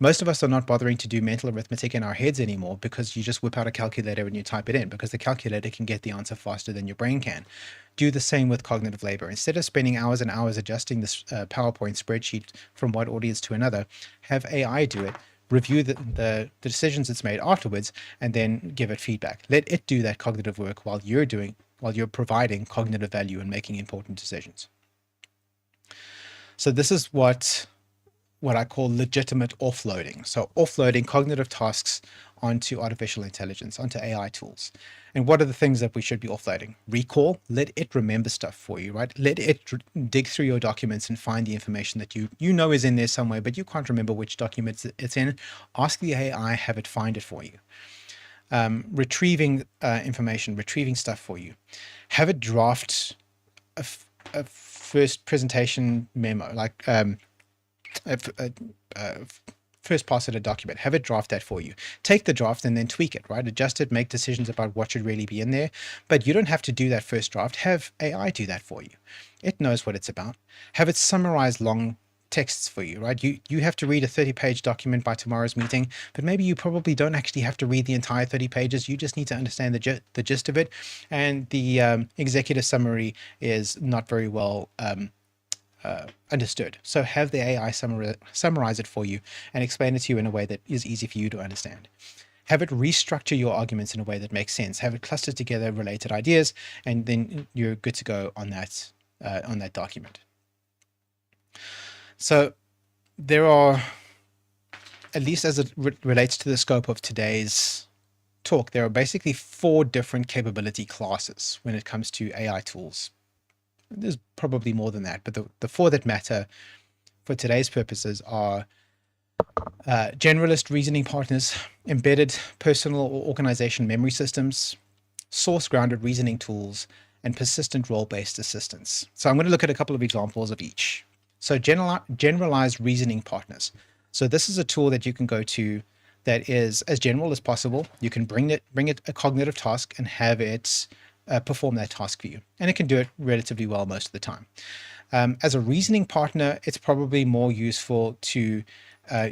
Most of us are not bothering to do mental arithmetic in our heads anymore, because you just whip out a calculator and you type it in, because the calculator can get the answer faster than your brain can. Do the same with cognitive labor. Instead of spending hours and hours adjusting this PowerPoint spreadsheet from one audience to another, have AI do it, review the decisions it's made afterwards, and then give it feedback. Let it do that cognitive work while you're providing cognitive value and making important decisions. So this is what I call legitimate offloading. So offloading cognitive tasks onto artificial intelligence, onto AI tools. And what are the things that we should be offloading? Recall, let it remember stuff for you, right? Let it dig through your documents and find the information that you know is in there somewhere, but you can't remember which documents it's in. Ask the AI, have it find it for you. Retrieving information, retrieving stuff for you. Have it draft a first presentation memo, like first pass at a document. Have it draft that for you. Take the draft and then tweak it, right? Adjust it, make decisions about what should really be in there. But you don't have to do that first draft. Have AI do that for you. It knows what it's about. Have it summarize long texts for you, right? You have to read a 30-page document by tomorrow's meeting, but maybe you probably don't actually have to read the entire 30 pages. You just need to understand the gist of it. And the executive summary is not very well understood. So have the AI summarize it for you and explain it to you in a way that is easy for you to understand. Have it restructure your arguments in a way that makes sense. Have it cluster together related ideas, and then you're good to go on that document. So there are, at least as it relates to the scope of today's talk, there are basically 4 different capability classes when it comes to AI tools. There's probably more than that, but the 4 that matter for today's purposes are generalist reasoning partners, embedded personal or organization memory systems, source-grounded reasoning tools, and persistent role-based assistance. So I'm going to look at a couple of examples of each. So generalized reasoning partners. So this is a tool that you can go to that is as general as possible. You can bring it a cognitive task and have it perform that task for you. And it can do it relatively well most of the time. As a reasoning partner, it's probably more useful to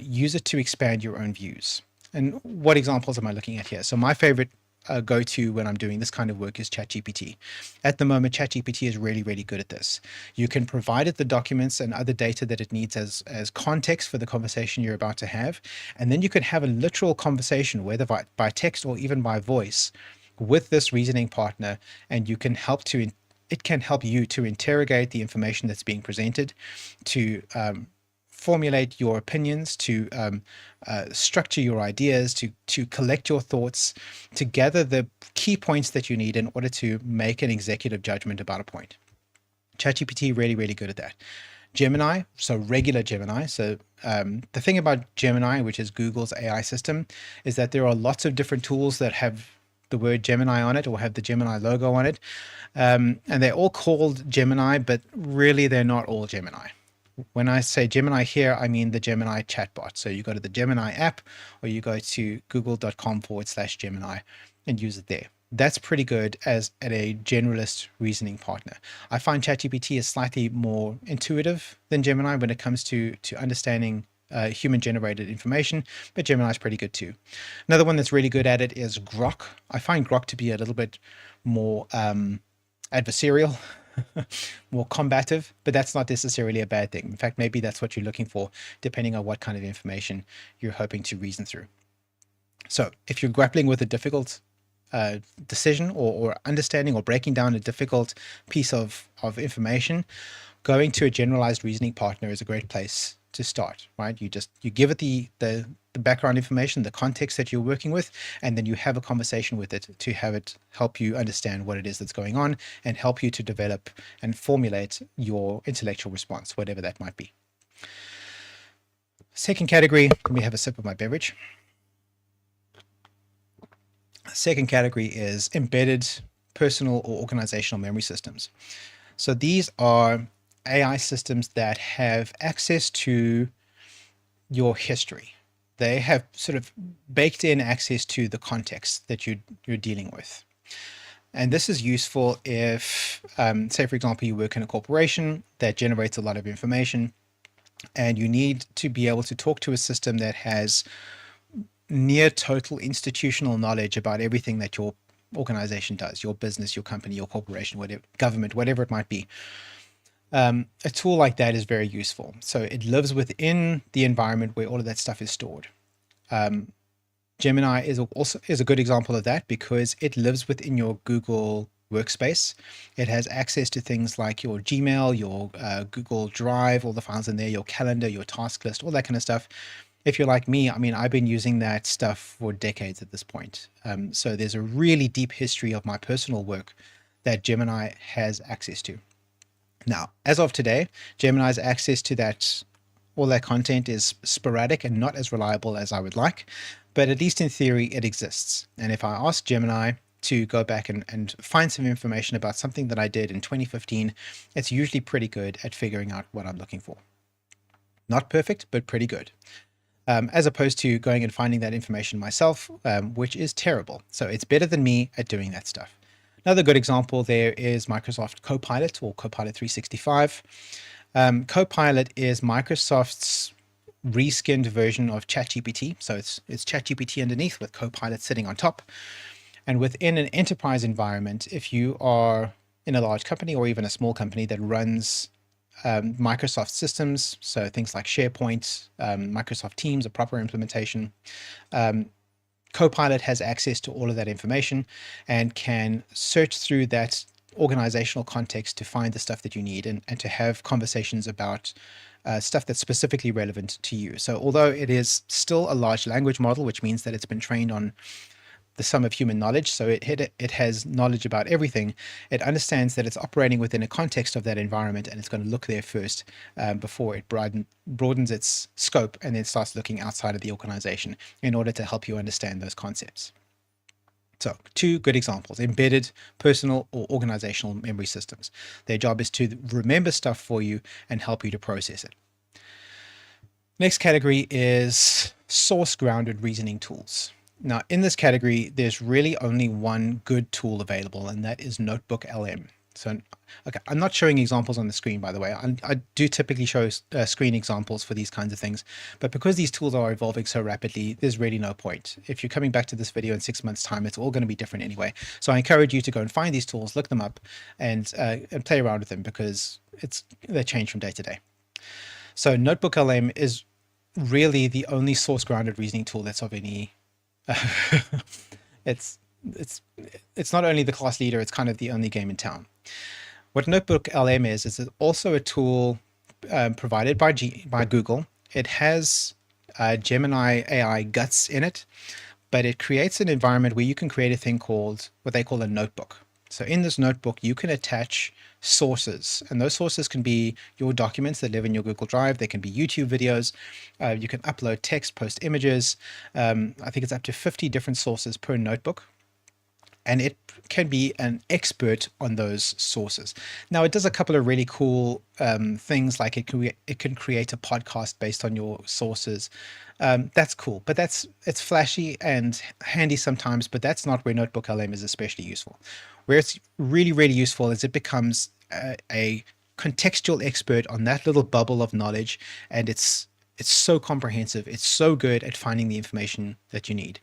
use it to expand your own views. And what examples am I looking at here? So my favorite go-to when I'm doing this kind of work is ChatGPT. At the moment, ChatGPT is really, really good at this. You can provide it the documents and other data that it needs as context for the conversation you're about to have. And then you can have a literal conversation, whether by text or even by voice, with this reasoning partner, and you can help to it can help you to interrogate the information that's being presented, to formulate your opinions, to structure your ideas, to collect your thoughts, to gather the key points that you need in order to make an executive judgment about a point. ChatGPT really, really good at that. Gemini, so regular Gemini. So the thing about Gemini, which is Google's AI system, is that there are lots of different tools that have the word Gemini on it or have the Gemini logo on it. And they're all called Gemini, but really they're not all Gemini. When I say Gemini here, I mean the Gemini chatbot. So you go to the Gemini app or you go to google.com/Gemini and use it there. That's pretty good as a generalist reasoning partner. I find ChatGPT is slightly more intuitive than Gemini when it comes to understanding human-generated information, but Gemini is pretty good too. Another one that's really good at it is Grok. I find Grok to be a little bit more adversarial, more combative, but that's not necessarily a bad thing. In fact, maybe that's what you're looking for, depending on what kind of information you're hoping to reason through. So if you're grappling with a difficult decision or understanding or breaking down a difficult piece of information, going to a generalized reasoning partner is a great place to start, right? You give it the background information, the context that you're working with, and then you have a conversation with it to have it help you understand what it is that's going on and help you to develop and formulate your intellectual response, whatever that might be. Second category, let me have a sip of my beverage. Second category is embedded personal or organizational memory systems. So these are AI systems that have access to your history. They have sort of baked in access to the context that you're dealing with. And this is useful if, say, for example, you work in a corporation that generates a lot of information and you need to be able to talk to a system that has near total institutional knowledge about everything that your organization does, your business, your company, your corporation, whatever, government, whatever it might be. A tool like that is very useful. So it lives within the environment where all of that stuff is stored. Gemini is a good example of that because it lives within your Google workspace. It has access to things like your Gmail, your Google Drive, all the files in there, your calendar, your task list, all that kind of stuff. If you're like me, I mean, I've been using that stuff for decades at this point. So there's a really deep history of my personal work that Gemini has access to. Now, as of today, Gemini's access to all that content is sporadic and not as reliable as I would like, but at least in theory, it exists. And if I ask Gemini to go back and find some information about something that I did in 2015, it's usually pretty good at figuring out what I'm looking for. Not perfect, but pretty good. As opposed to going and finding that information myself, which is terrible. So it's better than me at doing that stuff. Another good example there is Microsoft Copilot or Copilot 365. Copilot is Microsoft's reskinned version of ChatGPT. So it's ChatGPT underneath with Copilot sitting on top. And within an enterprise environment, if you are in a large company or even a small company that runs Microsoft systems, so things like SharePoint, Microsoft Teams, a proper implementation, Copilot has access to all of that information and can search through that organizational context to find the stuff that you need and to have conversations about stuff that's specifically relevant to you. So although it is still a large language model, which means that it's been trained on the sum of human knowledge, so it has knowledge about everything, it understands that it's operating within a context of that environment and it's going to look there first before it broadens its scope and then starts looking outside of the organization in order to help you understand those concepts. So two good examples: embedded personal or organizational memory systems. Their job is to remember stuff for you and help you to process it. Next category is source-grounded reasoning tools. Now, in this category, there's really only one good tool available, and that is Notebook LM. So, okay, I'm not showing examples on the screen, by the way. I do typically show screen examples for these kinds of things, but because these tools are evolving so rapidly, there's really no point. If you're coming back to this video in 6 months' time, it's all going to be different anyway. So I encourage you to go and find these tools, look them up, and play around with them, because they change from day to day. So Notebook LM is really the only source-grounded reasoning tool that's of any it's it's not only the class leader, it's kind of the only game in town. What Notebook LM is also a tool provided by Google. It has Gemini AI guts in it, but it creates an environment where you can create a thing called what they call a notebook. So in this notebook, you can attach sources, and those sources can be your documents that live in your Google Drive. They can be YouTube videos. You can upload text, post images. I think it's up to 50 different sources per notebook, and it can be an expert on those sources. Now, it does a couple of really cool things, like it can create a podcast based on your sources. That's cool, but it's flashy and handy sometimes, but that's not where Notebook LM is especially useful. Where it's really, really useful is it becomes a contextual expert on that little bubble of knowledge, and it's so comprehensive. It's so good at finding the information that you need.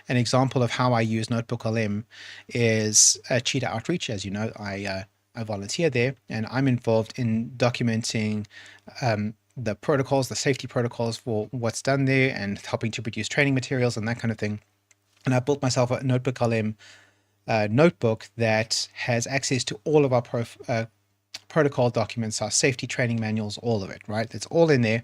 An example of how I use Notebook LM is Cheetah Outreach. As you know, I volunteer there, and I'm involved in documenting the protocols, the safety protocols for what's done there, and helping to produce training materials and that kind of thing. And I built myself a Notebook LM notebook that has access to all of our protocol documents, our safety training manuals, all of it, right? It's all in there.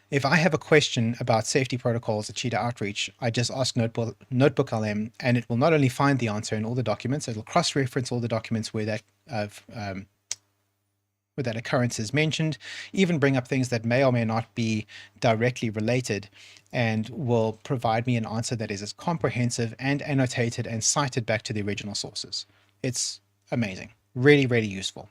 If I have a question about safety protocols at Cheetah Outreach, I just ask Notebook LM, and it will not only find the answer in all the documents, it'll cross-reference all the documents where that occurrence is mentioned, even bring up things that may or may not be directly related, and will provide me an answer that is as comprehensive and annotated and cited back to the original sources. It's amazing, really, really useful.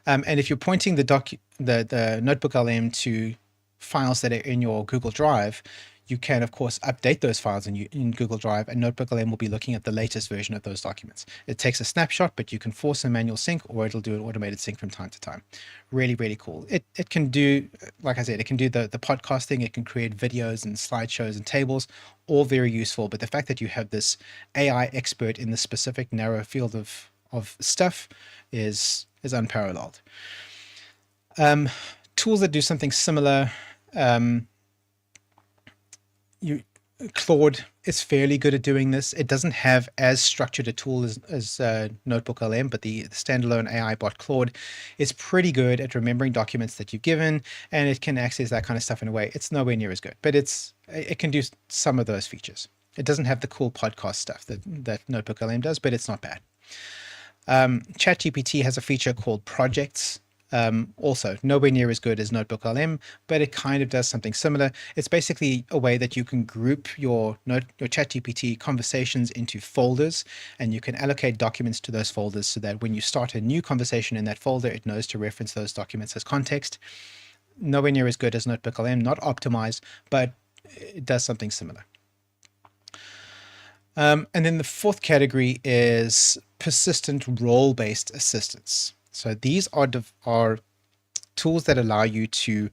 And if you're pointing the Notebook LM to files that are in your Google Drive, you can, of course, update those files in Google Drive, and Notebook LM will be looking at the latest version of those documents. It takes a snapshot, but you can force a manual sync, or it'll do an automated sync from time to time. Really, really cool. It can do, like I said, it can do the podcasting. It can create videos and slideshows and tables, all very useful. But the fact that you have this AI expert in the specific narrow field of stuff is unparalleled. Tools that do something similar. Claude is fairly good at doing this. It doesn't have as structured a tool as Notebook LM, but the standalone AI bot Claude is pretty good at remembering documents that you've given, and it can access that kind of stuff in a way. It's nowhere near as good, but it can do some of those features. It doesn't have the cool podcast stuff that Notebook LM does, but it's not bad. ChatGPT has a feature called Projects. Also nowhere near as good as Notebook LM, but it kind of does something similar. It's basically a way that you can group your ChatGPT conversations into folders, and you can allocate documents to those folders so that when you start a new conversation in that folder, it knows to reference those documents as context. Nowhere near as good as Notebook LM, not optimized, but it does something similar. And then the fourth category is persistent role-based assistance. So these are tools that allow you to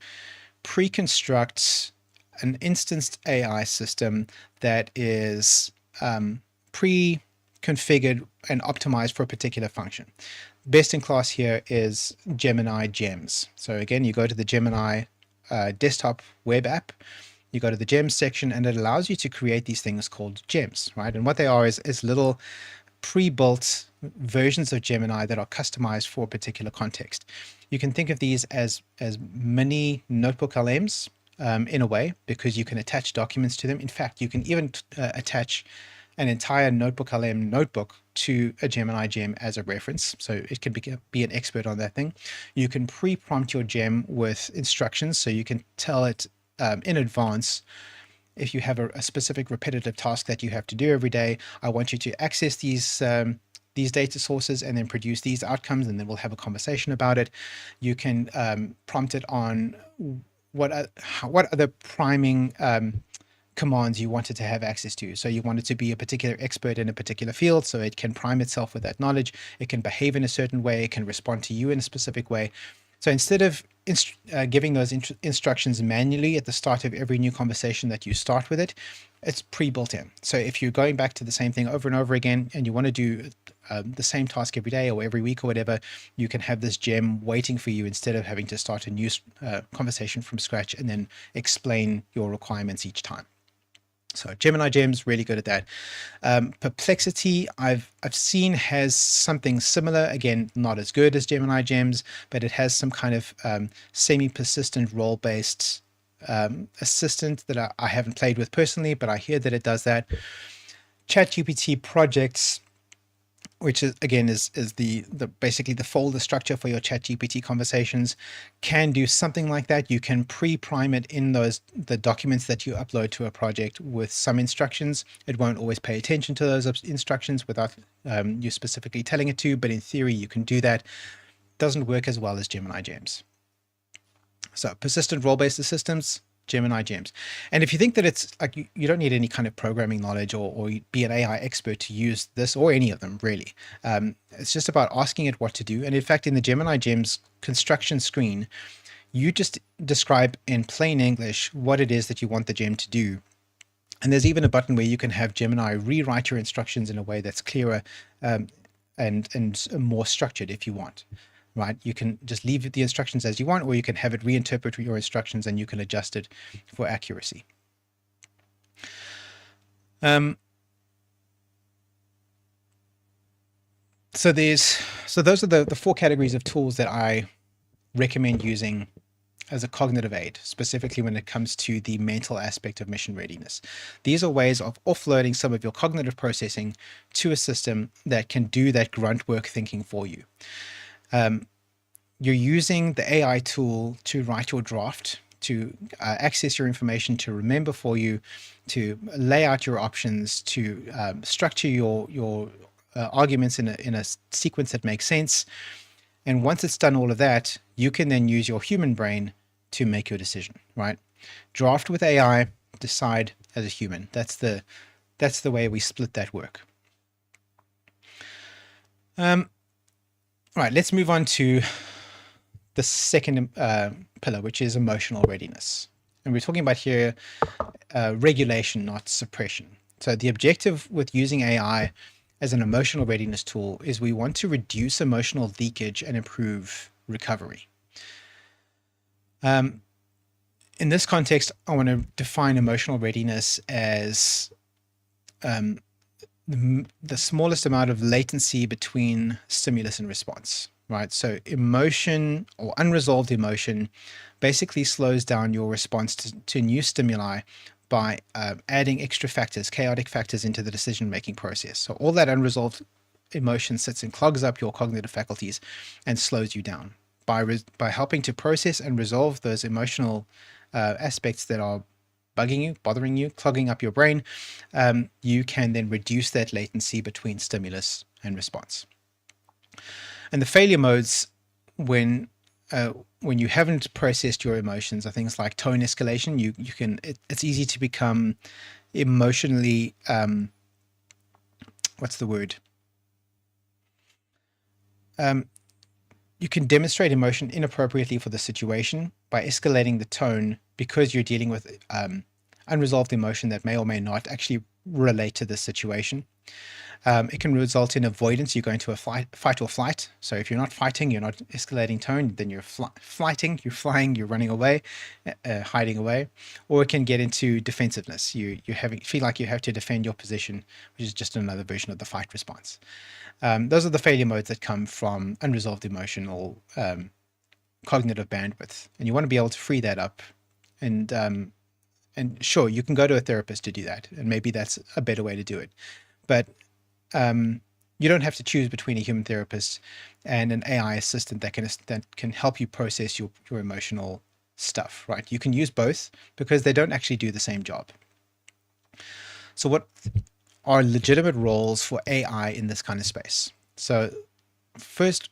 pre-construct an instanced AI system that is pre-configured and optimized for a particular function. Best in class here is Gemini Gems. So again, you go to the Gemini desktop web app, you go to the gems section, and it allows you to create these things called gems, right? And what they are is little pre-built versions of Gemini that are customized for a particular context. You can think of these as mini Notebook LMs in a way, because you can attach documents to them. In fact, you can even attach an entire Notebook LM notebook to a Gemini gem as a reference, so it can be an expert on that thing. You can pre-prompt your gem with instructions, so you can tell it in advance, if you have a specific repetitive task that you have to do every day, I want you to access these data sources and then produce these outcomes, and then we'll have a conversation about it. You can prompt it on what are the priming commands you wanted to have access to. So you want it to be a particular expert in a particular field, so it can prime itself with that knowledge. It can behave in a certain way. It can respond to you in a specific way. So instead of giving those instructions manually at the start of every new conversation that you start with it, it's pre-built in. So if you're going back to the same thing over and over again and you want to do the same task every day or every week or whatever, you can have this gem waiting for you instead of having to start a new conversation from scratch and then explain your requirements each time. So Gemini Gems, really good at that. Perplexity, I've seen has something similar. Again, not as good as Gemini Gems, but it has some kind of semi-persistent role-based assistant that I haven't played with personally, but I hear that it does that. ChatGPT projects, which is again is the basically the folder structure for your ChatGPT conversations, can do something like that. You can pre-prime it in the documents that you upload to a project with some instructions. It won't always pay attention to those instructions without you specifically telling it to, but in theory you can do that. Doesn't work as well as Gemini Gems. So persistent role-based assistants, Gemini Gems. And if you think that it's like you don't need any kind of programming knowledge or be an AI expert to use this or any of them really, it's just about asking it what to do. And in fact, in the Gemini Gems construction screen, you just describe in plain English what it is that you want the gem to do. And there's even a button where you can have Gemini rewrite your instructions in a way that's clearer and more structured if you want. Right, you can just leave the instructions as you want, or you can have it reinterpret your instructions and you can adjust it for accuracy. So those are the 4 categories of tools that I recommend using as a cognitive aid, specifically when it comes to the mental aspect of mission readiness. These are ways of offloading some of your cognitive processing to a system that can do that grunt work thinking for you. You're using the AI tool to write your draft, to access your information, to remember for you, to lay out your options, to structure your arguments in a sequence that makes sense. And once it's done all of that, you can then use your human brain to make your decision, right? Draft with AI, decide as a human. That's the way we split that work. Right, let's move on to the second pillar, which is emotional readiness. And we're talking about here regulation, not suppression. So the objective with using AI as an emotional readiness tool is we want to reduce emotional leakage and improve recovery. In this context, I want to define emotional readiness as the smallest amount of latency between stimulus and response, right? So emotion or unresolved emotion basically slows down your response to new stimuli by adding extra factors, chaotic factors into the decision-making process. So all that unresolved emotion sits and clogs up your cognitive faculties and slows you down. By helping to process and resolve those emotional aspects that are bugging you, bothering you, clogging up your brain, you can then reduce that latency between stimulus and response. And the failure modes when you haven't processed your emotions are things like tone escalation. It's easy to become emotionally, what's the word? You can demonstrate emotion inappropriately for the situation by escalating the tone because you're dealing with unresolved emotion that may or may not actually relate to the situation. It can result in avoidance. You go into a fight or flight. So if you're not fighting, you're not escalating tone, then you're flighting, you're flying, you're running away, hiding away. Or it can get into defensiveness. You feel like you have to defend your position, which is just another version of the fight response. Those are the failure modes that come from unresolved emotional cognitive bandwidth. And you want to be able to free that up. And sure, you can go to a therapist to do that. And maybe that's a better way to do it. But you don't have to choose between a human therapist and an AI assistant that can help you process your emotional stuff, right? You can use both because they don't actually do the same job. So what are legitimate roles for AI in this kind of space? So first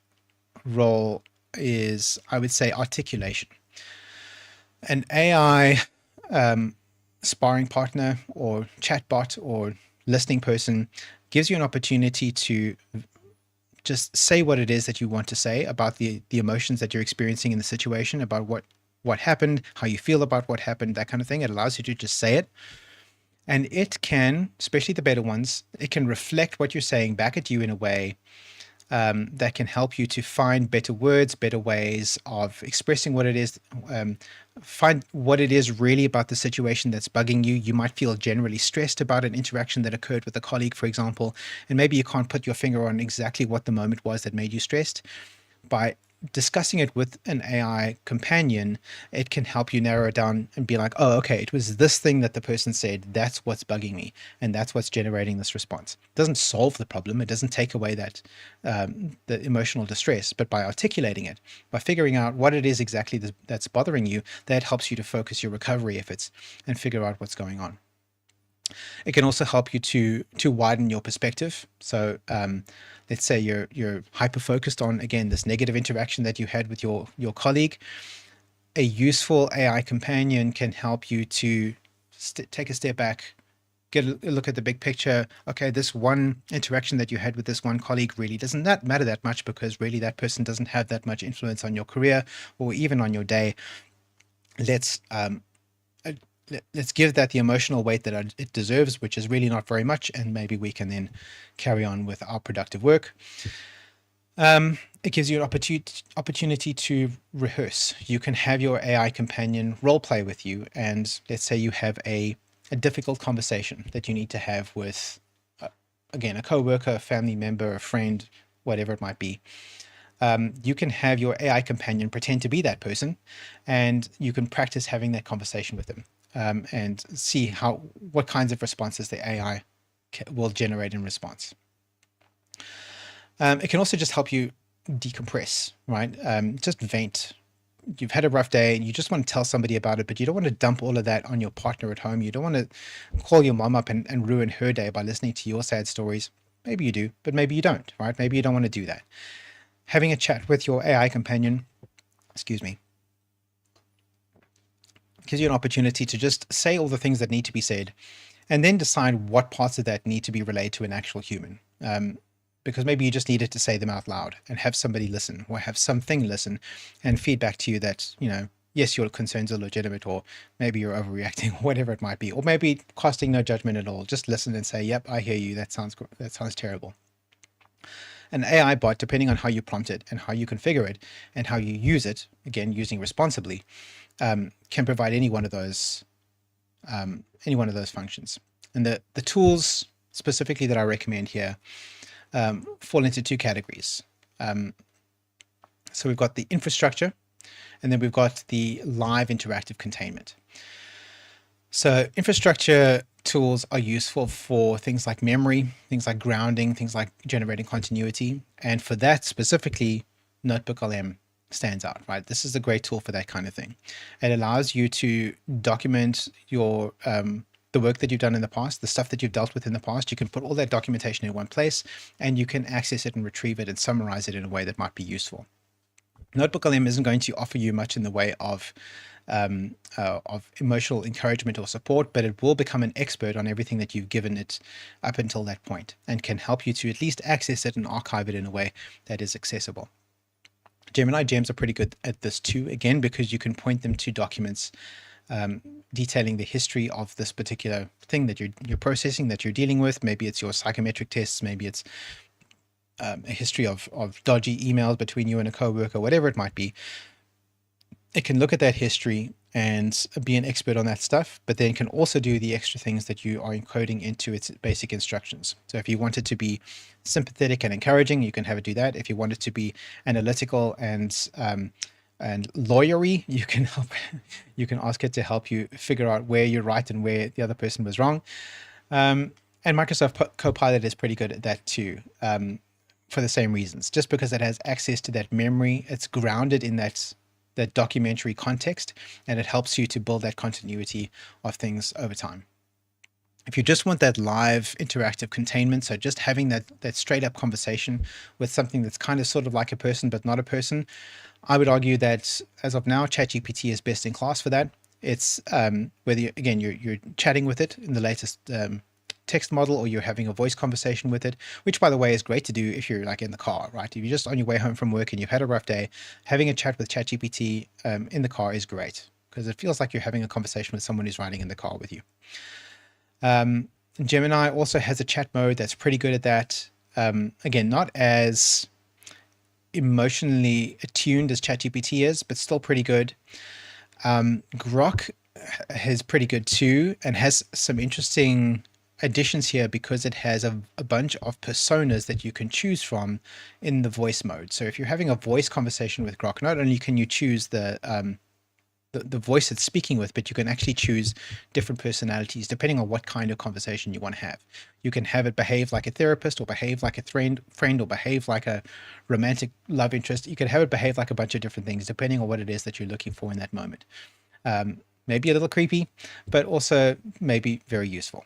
role is, I would say, articulation. An AI sparring partner or chatbot or listening person gives you an opportunity to just say what it is that you want to say about the emotions that you're experiencing in the situation, about what happened, how you feel about what happened, that kind of thing. It allows you to just say it. And it can, especially the better ones, it can reflect what you're saying back at you in a way that can help you to find better words, better ways of expressing what it is, find what it is really about the situation that's bugging you. You might feel generally stressed about an interaction that occurred with a colleague, for example, and maybe you can't put your finger on exactly what the moment was that made you stressed. By discussing it with an AI companion, it can help you narrow it down and be like, oh, okay, it was this thing that the person said. That's what's bugging me. And that's what's generating this response. It doesn't solve the problem. It doesn't take away that the emotional distress, but by articulating it, by figuring out what it is exactly that's bothering you, that helps you to focus your recovery efforts and figure out what's going on. It can also help you to widen your perspective. So let's say you're hyper focused on, again, this negative interaction that you had with your colleague. A useful AI companion can help you to take a step back, get a look at the big picture. Okay, this one interaction that you had with this one colleague really doesn't that matter that much, because really that person doesn't have that much influence on your career or even on your day. Let's give that the emotional weight that it deserves, which is really not very much, and maybe we can then carry on with our productive work. It gives you an opportunity to rehearse. You can have your AI companion role play with you, and let's say you have a difficult conversation that you need to have with, again, a coworker, a family member, a friend, whatever it might be. You can have your AI companion pretend to be that person, and you can practice having that conversation with them. And see what kinds of responses the AI will generate in response. It can also just help you decompress, right? Just vent. You've had a rough day and you just want to tell somebody about it, but you don't want to dump all of that on your partner at home. You don't want to call your mom up and ruin her day by listening to your sad stories. Maybe you do, but maybe you don't, right? Maybe you don't want to do that. Having a chat with your AI companion, gives you an opportunity to just say all the things that need to be said, and then decide what parts of that need to be relayed to an actual human. Because maybe you just needed to say them out loud and have somebody listen, or have something listen and feedback to you that, yes, your concerns are legitimate, or maybe you're overreacting, whatever it might be, or maybe casting no judgment at all. Just listen and say, yep, I hear you. That sounds terrible. An AI bot, depending on how you prompt it and how you configure it and how you use it, again, using responsibly, can provide any one of those functions. And the tools specifically that I recommend here fall into two categories. So we've got the infrastructure, and then we've got the live interactive containment. So infrastructure tools are useful for things like memory, things like grounding, things like generating continuity. And for that specifically, NotebookLM stands out, right? This is a great tool for that kind of thing. It allows you to document your the work that you've done in the past, the stuff that you've dealt with in the past. You can put all that documentation in one place, and you can access it and retrieve it and summarize it in a way that might be useful. NotebookLM isn't going to offer you much in the way of emotional encouragement or support, but it will become an expert on everything that you've given it up until that point, and can help you to at least access it and archive it in a way that is accessible. Gemini gems are pretty good at this too, again, because you can point them to documents detailing the history of this particular thing that you're processing, that you're dealing with. Maybe it's your psychometric tests, maybe it's a history of dodgy emails between you and a coworker, whatever it might be. It can look at that history and be an expert on that stuff, but then can also do the extra things that you are encoding into its basic instructions. So if you want it to be sympathetic and encouraging, you can have it do that. If you want it to be analytical and lawyery, you can ask it to help you figure out where you're right and where the other person was wrong. And Microsoft Copilot is pretty good at that too, for the same reasons. Just because it has access to that memory, it's grounded in that documentary context, and it helps you to build that continuity of things over time. If you just want that live interactive containment, so just having that straight up conversation with something that's kind of sort of like a person but not a person, I would argue that as of now, ChatGPT is best in class for that. It's whether again you're chatting with it in the latest text model, or you're having a voice conversation with it, which by the way is great to do if you're like in the car, right? If you're just on your way home from work and you've had a rough day, having a chat with ChatGPT in the car is great because it feels like you're having a conversation with someone who's riding in the car with you. Gemini also has a chat mode that's pretty good at that. Again, not as emotionally attuned as ChatGPT is, but still pretty good. Grok is pretty good too, and has some interesting additions here because it has a bunch of personas that you can choose from in the voice mode. So if you're having a voice conversation with Grok, not only can you choose the voice it's speaking with, but you can actually choose different personalities depending on what kind of conversation you want to have. You can have it behave like a therapist, or behave like a friend, or behave like a romantic love interest. You can have it behave like a bunch of different things depending on what it is that you're looking for in that moment. Maybe a little creepy, but also maybe very useful.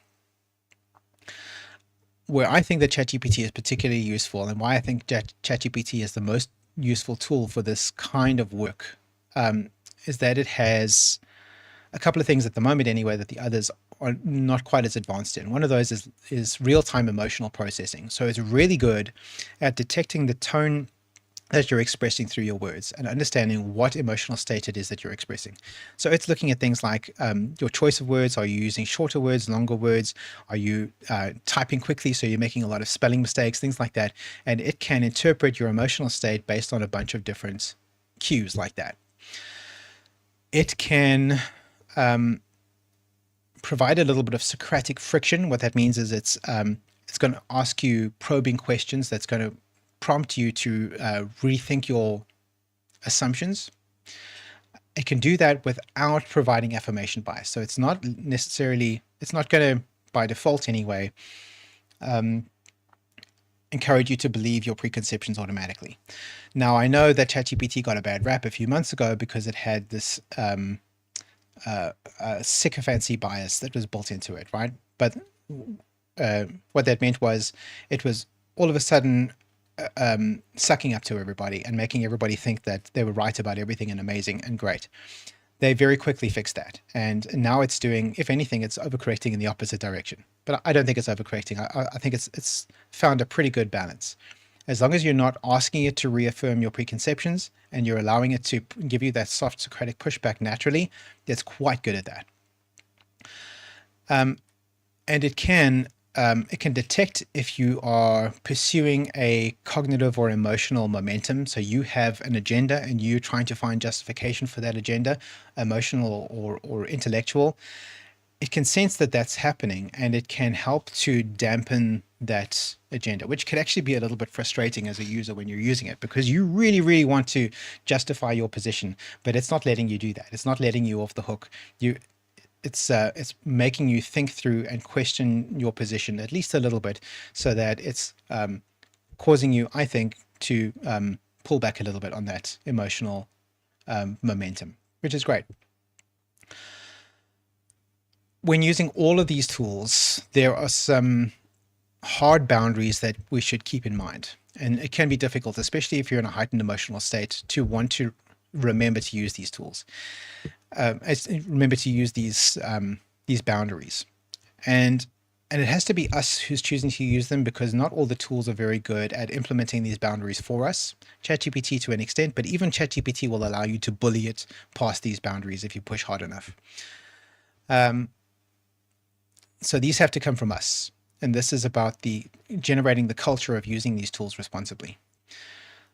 Where I think that ChatGPT is particularly useful, and why I think ChatGPT is the most useful tool for this kind of work, is that it has a couple of things at the moment anyway that the others are not quite as advanced in. One of those is real-time emotional processing. So it's really good at detecting the tone that you're expressing through your words and understanding what emotional state it is that you're expressing. So it's looking at things like your choice of words. Are you using shorter words, longer words? Are you typing quickly, so you're making a lot of spelling mistakes, things like that? And it can interpret your emotional state based on a bunch of different cues like that. It can provide a little bit of Socratic friction. What that means is it's going to ask you probing questions that's going to prompt you to rethink your assumptions. It can do that without providing affirmation bias. So it's not necessarily, it's not going to, by default anyway, encourage you to believe your preconceptions automatically. Now, I know that ChatGPT got a bad rap a few months ago because it had this sycophancy bias that was built into it, right? But what that meant was it was all of a sudden sucking up to everybody and making everybody think that they were right about everything and amazing and great. They very quickly fixed that, and now it's doing, if anything, it's overcorrecting in the opposite direction. But I don't think it's overcorrecting. I think it's found a pretty good balance. As long as you're not asking it to reaffirm your preconceptions and you're allowing it to give you that soft Socratic pushback naturally, it's quite good at that. And it can detect if you are pursuing a cognitive or emotional momentum. So you have an agenda and you're trying to find justification for that agenda, emotional or intellectual. It can sense that that's happening, and it can help to dampen that agenda, which could actually be a little bit frustrating as a user when you're using it, because you really, really want to justify your position, but it's not letting you do that. It's not letting you off the hook. It's making you think through and question your position at least a little bit, so that it's causing you, I think, to pull back a little bit on that emotional momentum, which is great. When using all of these tools, there are some hard boundaries that we should keep in mind. And it can be difficult, especially if you're in a heightened emotional state, to want to remember to use these tools. Remember to use these boundaries. And it has to be us who's choosing to use them, because not all the tools are very good at implementing these boundaries for us. ChatGPT to an extent, but even ChatGPT will allow you to bully it past these boundaries if you push hard enough. So these have to come from us. And this is about generating the culture of using these tools responsibly.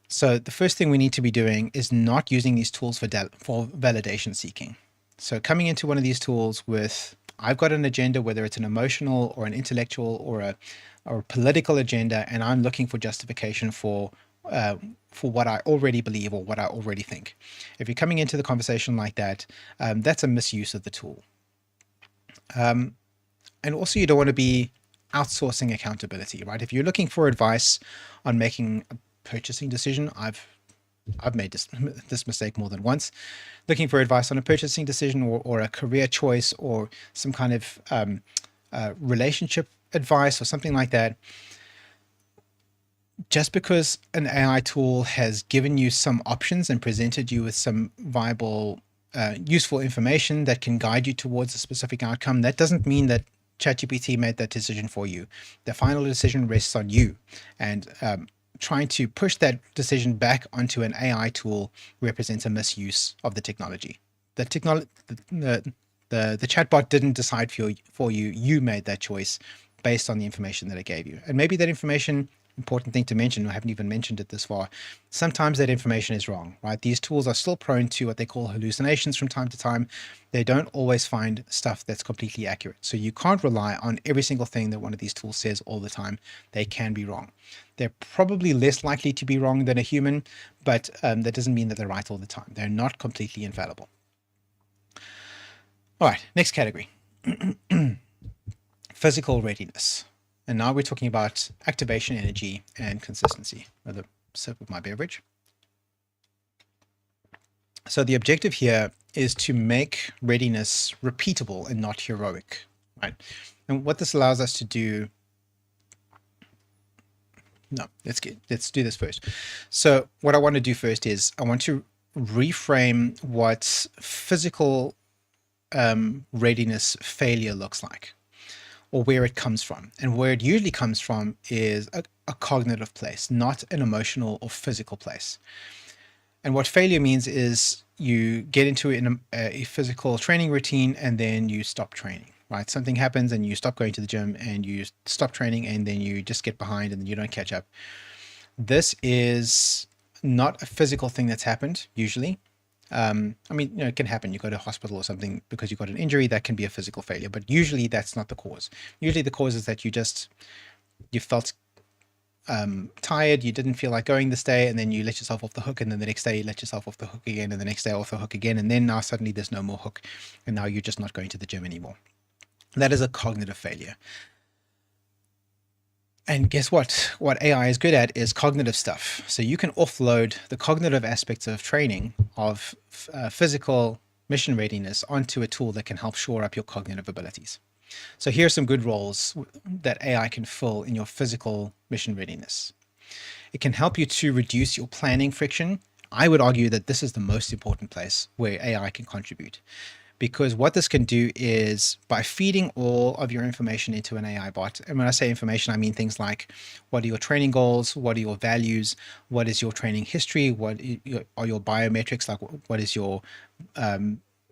So the first thing we need to be doing is not using these tools for validation seeking. So coming into one of these tools with, I've got an agenda, whether it's an emotional or an intellectual or a political agenda, and I'm looking for justification for what I already believe or what I already think. If you're coming into the conversation like that, that's a misuse of the tool. And also, you don't want to be outsourcing accountability, right? If you're looking for advice on making a purchasing decision, I've made this mistake more than once. Looking for advice on a purchasing decision or a career choice or some kind of relationship advice or something like that. Just because an AI tool has given you some options and presented you with some viable useful information that can guide you towards a specific outcome. That doesn't mean that ChatGPT made that decision for you. The final decision rests on you, and trying to push that decision back onto an AI tool represents a misuse of the technology. The chatbot didn't decide for you. You made that choice based on the information that it gave you. And maybe that information, important thing to mention, I haven't even mentioned it this far, sometimes that information is wrong, right? These tools are still prone to what they call hallucinations from time to time. They don't always find stuff that's completely accurate. So you can't rely on every single thing that one of these tools says all the time. They can be wrong. They're probably less likely to be wrong than a human, but that doesn't mean that they're right all the time. They're not completely infallible. All right, next category. Physical readiness. And now we're talking about activation, energy, and consistency. Another sip of my beverage. So the objective here is to make readiness repeatable and not heroic, right? And what this allows us to do, no, let's do this first. So what I want to do first is I want to reframe what physical readiness failure looks like, or where it comes from. And where it usually comes from is a cognitive place, not an emotional or physical place. And what failure means is you get into a physical training routine and then you stop training, right? Something happens and you stop going to the gym and you stop training and then you just get behind and then you don't catch up. This is not a physical thing that's happened usually. I mean, it can happen. You go to a hospital or something because you got an injury, that can be a physical failure, but usually that's not the cause. Usually the cause is that you felt tired, you didn't feel like going this day, and then you let yourself off the hook, and then the next day you let yourself off the hook again, and the next day off the hook again, and then now suddenly there's no more hook, and now you're just not going to the gym anymore. That is a cognitive failure. And guess what? What AI is good at is cognitive stuff. So you can offload the cognitive aspects of training of physical mission readiness onto a tool that can help shore up your cognitive abilities. So here are some good roles that AI can fill in your physical mission readiness. It can help you to reduce your planning friction. I would argue that this is the most important place where AI can contribute. Because what this can do is by feeding all of your information into an AI bot, and when I say information, I mean things like what are your training goals, what are your values, what is your training history, what are your biometrics, like what is your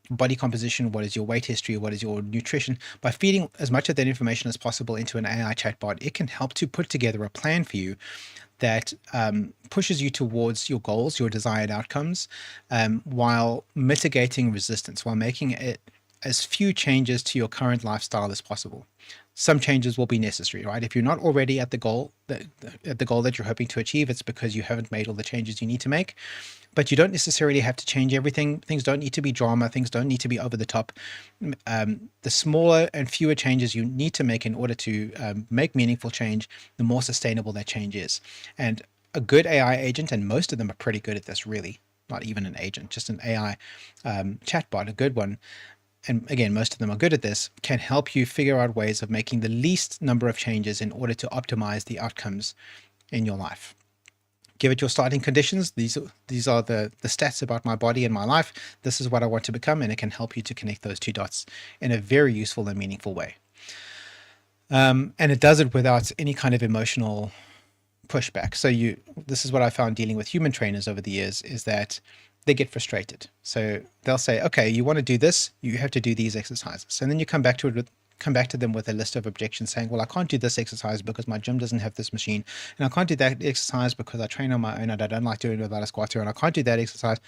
body composition, what is your weight history, what is your nutrition. By feeding as much of that information as possible into an AI chatbot, it can help to put together a plan for you that pushes you towards your goals, your desired outcomes, while mitigating resistance, while making it as few changes to your current lifestyle as possible. Some changes will be necessary, right? If you're not already at the goal that you're hoping to achieve, it's because you haven't made all the changes you need to make. But you don't necessarily have to change everything. Things don't need to be drama. Things don't need to be over the top. The smaller and fewer changes you need to make in order to make meaningful change, the more sustainable that change is. And a good AI agent, and most of them are pretty good at this, really, not even an agent, just an AI chatbot, a good one, and again, most of them are good at this, can help you figure out ways of making the least number of changes in order to optimize the outcomes in your life. Give it your starting conditions. These are the stats about my body and my life. This is what I want to become, and it can help you to connect those two dots in a very useful and meaningful way. And it does it without any kind of emotional pushback. So this is what I found dealing with human trainers over the years, is that they get frustrated. So they'll say, okay, you want to do this, you have to do these exercises. And then you come back to them with a list of objections saying, well, I can't do this exercise because my gym doesn't have this machine, and I can't do that exercise because I train on my own and I don't like doing it without a squatter, and I can't do that exercise.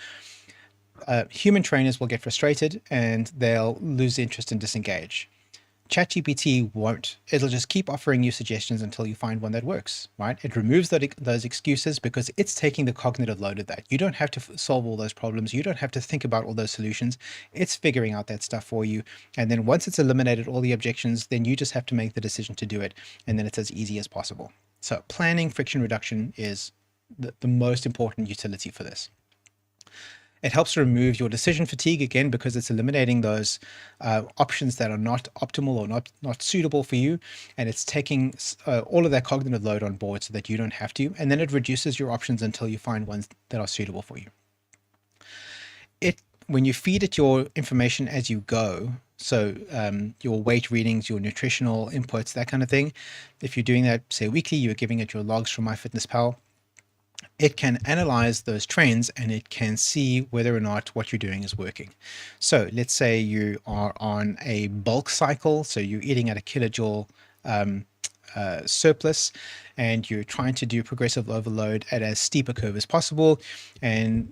Human trainers will get frustrated and they'll lose interest and disengage. ChatGPT won't. It'll just keep offering you suggestions until you find one that works, right? It removes those excuses because it's taking the cognitive load of that. You don't have to solve all those problems. You don't have to think about all those solutions. It's figuring out that stuff for you. And then once it's eliminated all the objections, then you just have to make the decision to do it. And then it's as easy as possible. So planning friction reduction is the most important utility for this. It helps remove your decision fatigue, again, because it's eliminating those options that are not optimal or not suitable for you. And it's taking all of that cognitive load on board so that you don't have to. And then it reduces your options until you find ones that are suitable for you. when you feed it your information as you go, so your weight readings, your nutritional inputs, that kind of thing, if you're doing that, say weekly, you're giving it your logs from MyFitnessPal, it can analyze those trends and it can see whether or not what you're doing is working. So let's say you are on a bulk cycle, so you're eating at a kilojoule surplus, and you're trying to do progressive overload at as steep a curve as possible, and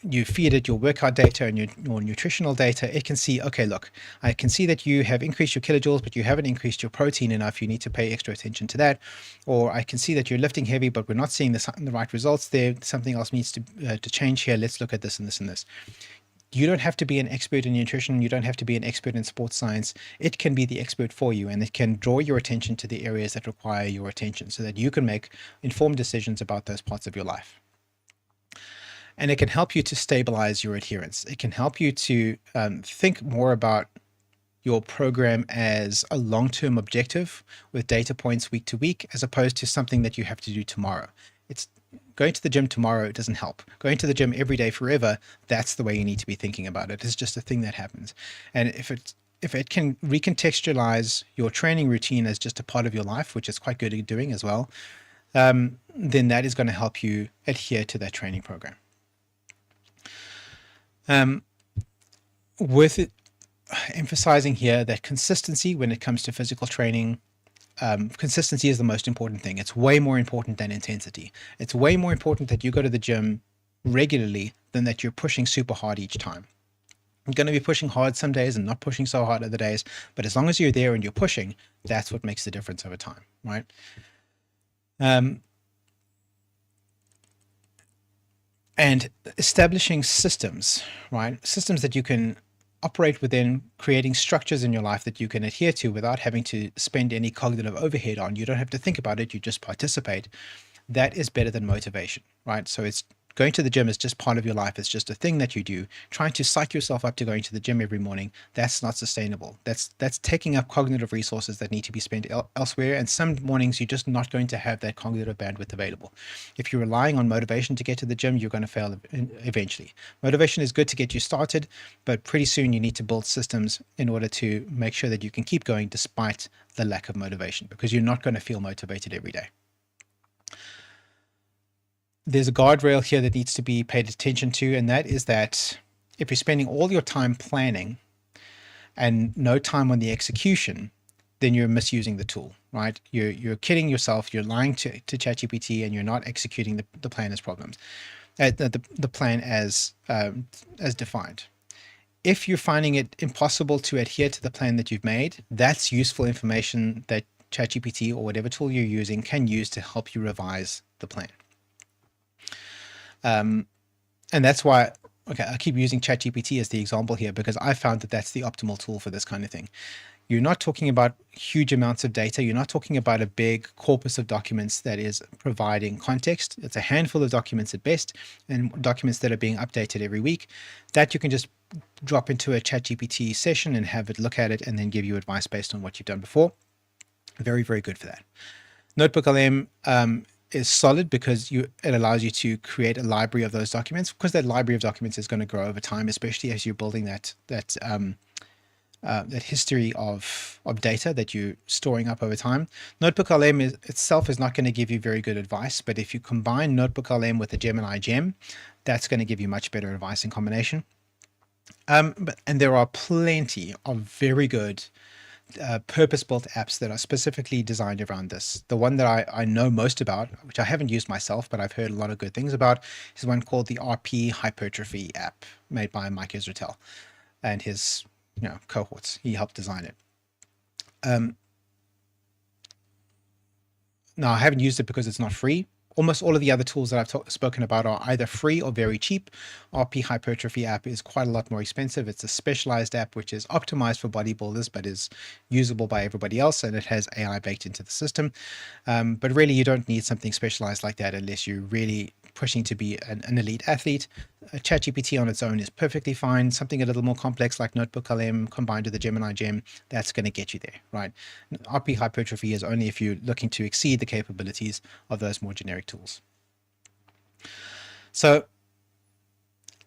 you feed it your workout data and your nutritional data. It can see, okay, look, I can see that you have increased your kilojoules, but you haven't increased your protein enough. You need to pay extra attention to that. Or I can see that you're lifting heavy, but we're not seeing the right results there. Something else needs to change here. Let's look at this and this and this. You don't have to be an expert in nutrition. You don't have to be an expert in sports science. It can be the expert for you, and it can draw your attention to the areas that require your attention so that you can make informed decisions about those parts of your life. And it can help you to stabilize your adherence. It can help you to think more about your program as a long-term objective with data points week to week, as opposed to something that you have to do tomorrow. It's going to the gym tomorrow, it doesn't help. Going to the gym every day forever, that's the way you need to be thinking about it. It's just a thing that happens. And if it can recontextualize your training routine as just a part of your life, which it's quite good at doing as well, then that is going to help you adhere to that training program. Worth it emphasizing here that consistency when it comes to physical training, consistency is the most important thing. It's way more important than intensity. It's way more important that you go to the gym regularly than that you're pushing super hard each time. You're going to be pushing hard some days and not pushing so hard other days, but as long as you're there and you're pushing, that's what makes the difference over time, right? And establishing systems, right? Systems that you can operate within, creating structures in your life that you can adhere to without having to spend any cognitive overhead on. You don't have to think about it, you just participate. That is better than motivation, right? So it's going to the gym is just part of your life. It's just a thing that you do. Trying to psych yourself up to going to the gym every morning, that's not sustainable. That's taking up cognitive resources that need to be spent elsewhere. And some mornings you're just not going to have that cognitive bandwidth available. If you're relying on motivation to get to the gym, you're going to fail eventually. Motivation is good to get you started, but pretty soon you need to build systems in order to make sure that you can keep going despite the lack of motivation, because you're not going to feel motivated every day. There's a guardrail here that needs to be paid attention to, and that is that if you're spending all your time planning and no time on the execution, then you're misusing the tool, right? You're kidding yourself, you're lying to ChatGPT, and you're not executing the plan as problems, the plan as defined. If you're finding it impossible to adhere to the plan that you've made, that's useful information that ChatGPT or whatever tool you're using can use to help you revise the plan. And that's why, okay, I keep using ChatGPT as the example here because I found that that's the optimal tool for this kind of thing. You're not talking about huge amounts of data. You're not talking about a big corpus of documents that is providing context. It's a handful of documents at best, and documents that are being updated every week that you can just drop into a ChatGPT session and have it look at it and then give you advice based on what you've done before. Very, very good for that. NotebookLM is solid because it allows you to create a library of those documents, because that library of documents is going to grow over time, especially as you're building that history of data that you're storing up over time. NotebookLM itself is not going to give you very good advice, but if you combine NotebookLM with the Gemini Gem, that's going to give you much better advice in combination. And there are plenty of very good purpose-built apps that are specifically designed around this. The one that I know most about, which I haven't used myself, but I've heard a lot of good things about, is one called the RP Hypertrophy app made by Mike Israetel and his cohorts. He helped design it. Now, I haven't used it because it's not free. Almost all of the other tools that I've spoken about are either free or very cheap. RP Hypertrophy app is quite a lot more expensive. It's a specialized app which is optimized for bodybuilders but is usable by everybody else, and it has AI baked into the system. But really, you don't need something specialized like that unless you're really pushing to be an elite athlete. ChatGPT on its own is perfectly fine. Something a little more complex like NotebookLM combined with the Gemini Gem, that's going to get you there, right? RP Hypertrophy is only if you're looking to exceed the capabilities of those more generic tools. So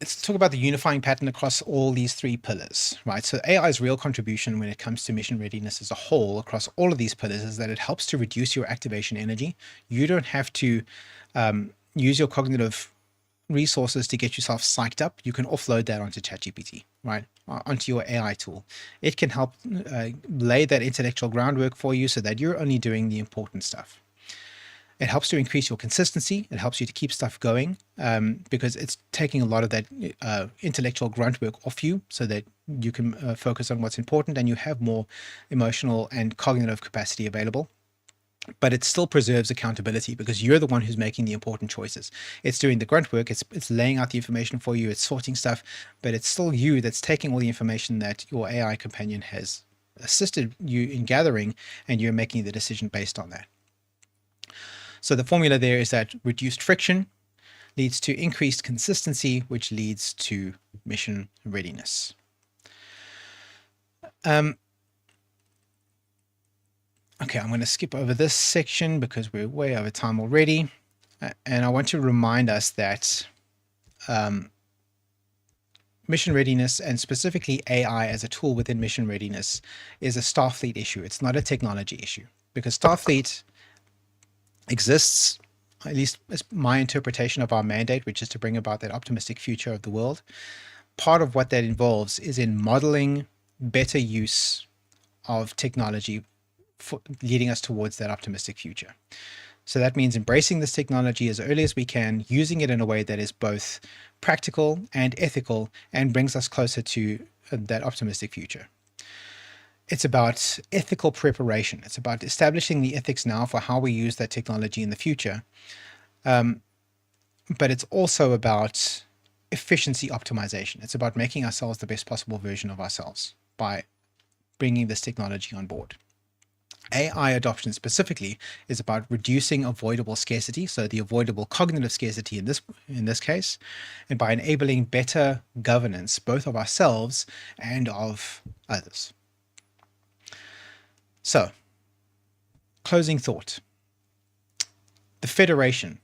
let's talk about the unifying pattern across all these three pillars, right? So AI's real contribution when it comes to mission readiness as a whole across all of these pillars is that it helps to reduce your activation energy. You don't have to use your cognitive resources to get yourself psyched up. You can offload that onto ChatGPT, right? Onto your AI tool. It can help lay that intellectual groundwork for you so that you're only doing the important stuff. It helps to increase your consistency. It helps you to keep stuff going because it's taking a lot of that intellectual grunt work off you so that you can focus on what's important and you have more emotional and cognitive capacity available. But it still preserves accountability because you're the one who's making the important choices. It's doing the grunt work. It's laying out the information for you. It's sorting stuff, but it's still you that's taking all the information that your AI companion has assisted you in gathering, and you're making the decision based on that. So the formula there is that reduced friction leads to increased consistency, which leads to mission readiness. Okay, I'm going to skip over this section because we're way over time already. And I want to remind us that mission readiness, and specifically AI as a tool within mission readiness, is a Starfleet issue. It's not a technology issue, because Starfleet exists, at least as my interpretation of our mandate, which is to bring about that optimistic future of the world. Part of what that involves is in modeling better use of technology for leading us towards that optimistic future. So that means embracing this technology as early as we can, using it in a way that is both practical and ethical and brings us closer to that optimistic future. It's about ethical preparation. It's about establishing the ethics now for how we use that technology in the future. But it's also about efficiency optimization. It's about making ourselves the best possible version of ourselves by bringing this technology on board. AI adoption specifically is about reducing avoidable scarcity, so the avoidable cognitive scarcity in this case, and by enabling better governance both of ourselves and of others. So, closing thought. The Federation,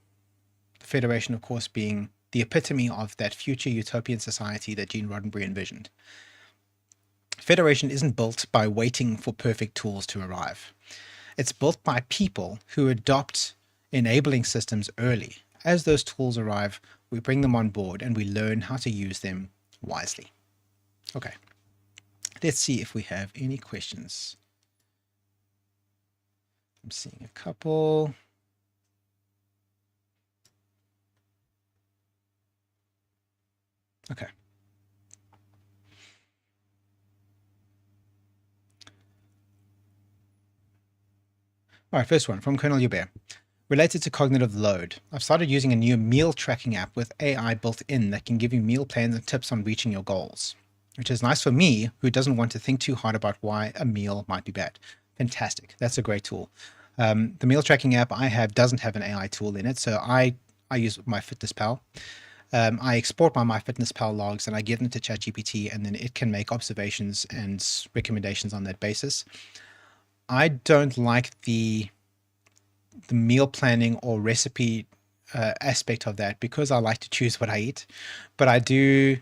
of course, being the epitome of that future utopian society that Gene Roddenberry envisioned. Federation isn't built by waiting for perfect tools to arrive. It's built by people who adopt enabling systems early. As those tools arrive, we bring them on board and we learn how to use them wisely. Okay, let's see if we have any questions. I'm seeing a couple. Okay. All right, first one from Colonel Hubert. Related to cognitive load, I've started using a new meal tracking app with AI built in that can give you meal plans and tips on reaching your goals, which is nice for me who doesn't want to think too hard about why a meal might be bad. Fantastic. That's a great tool. The meal tracking app I have doesn't have an AI tool in it, so I use MyFitnessPal. I export my MyFitnessPal logs and I give them to ChatGPT, and then it can make observations and recommendations on that basis. I don't like the meal planning or recipe aspect of that because I like to choose what I eat, but I do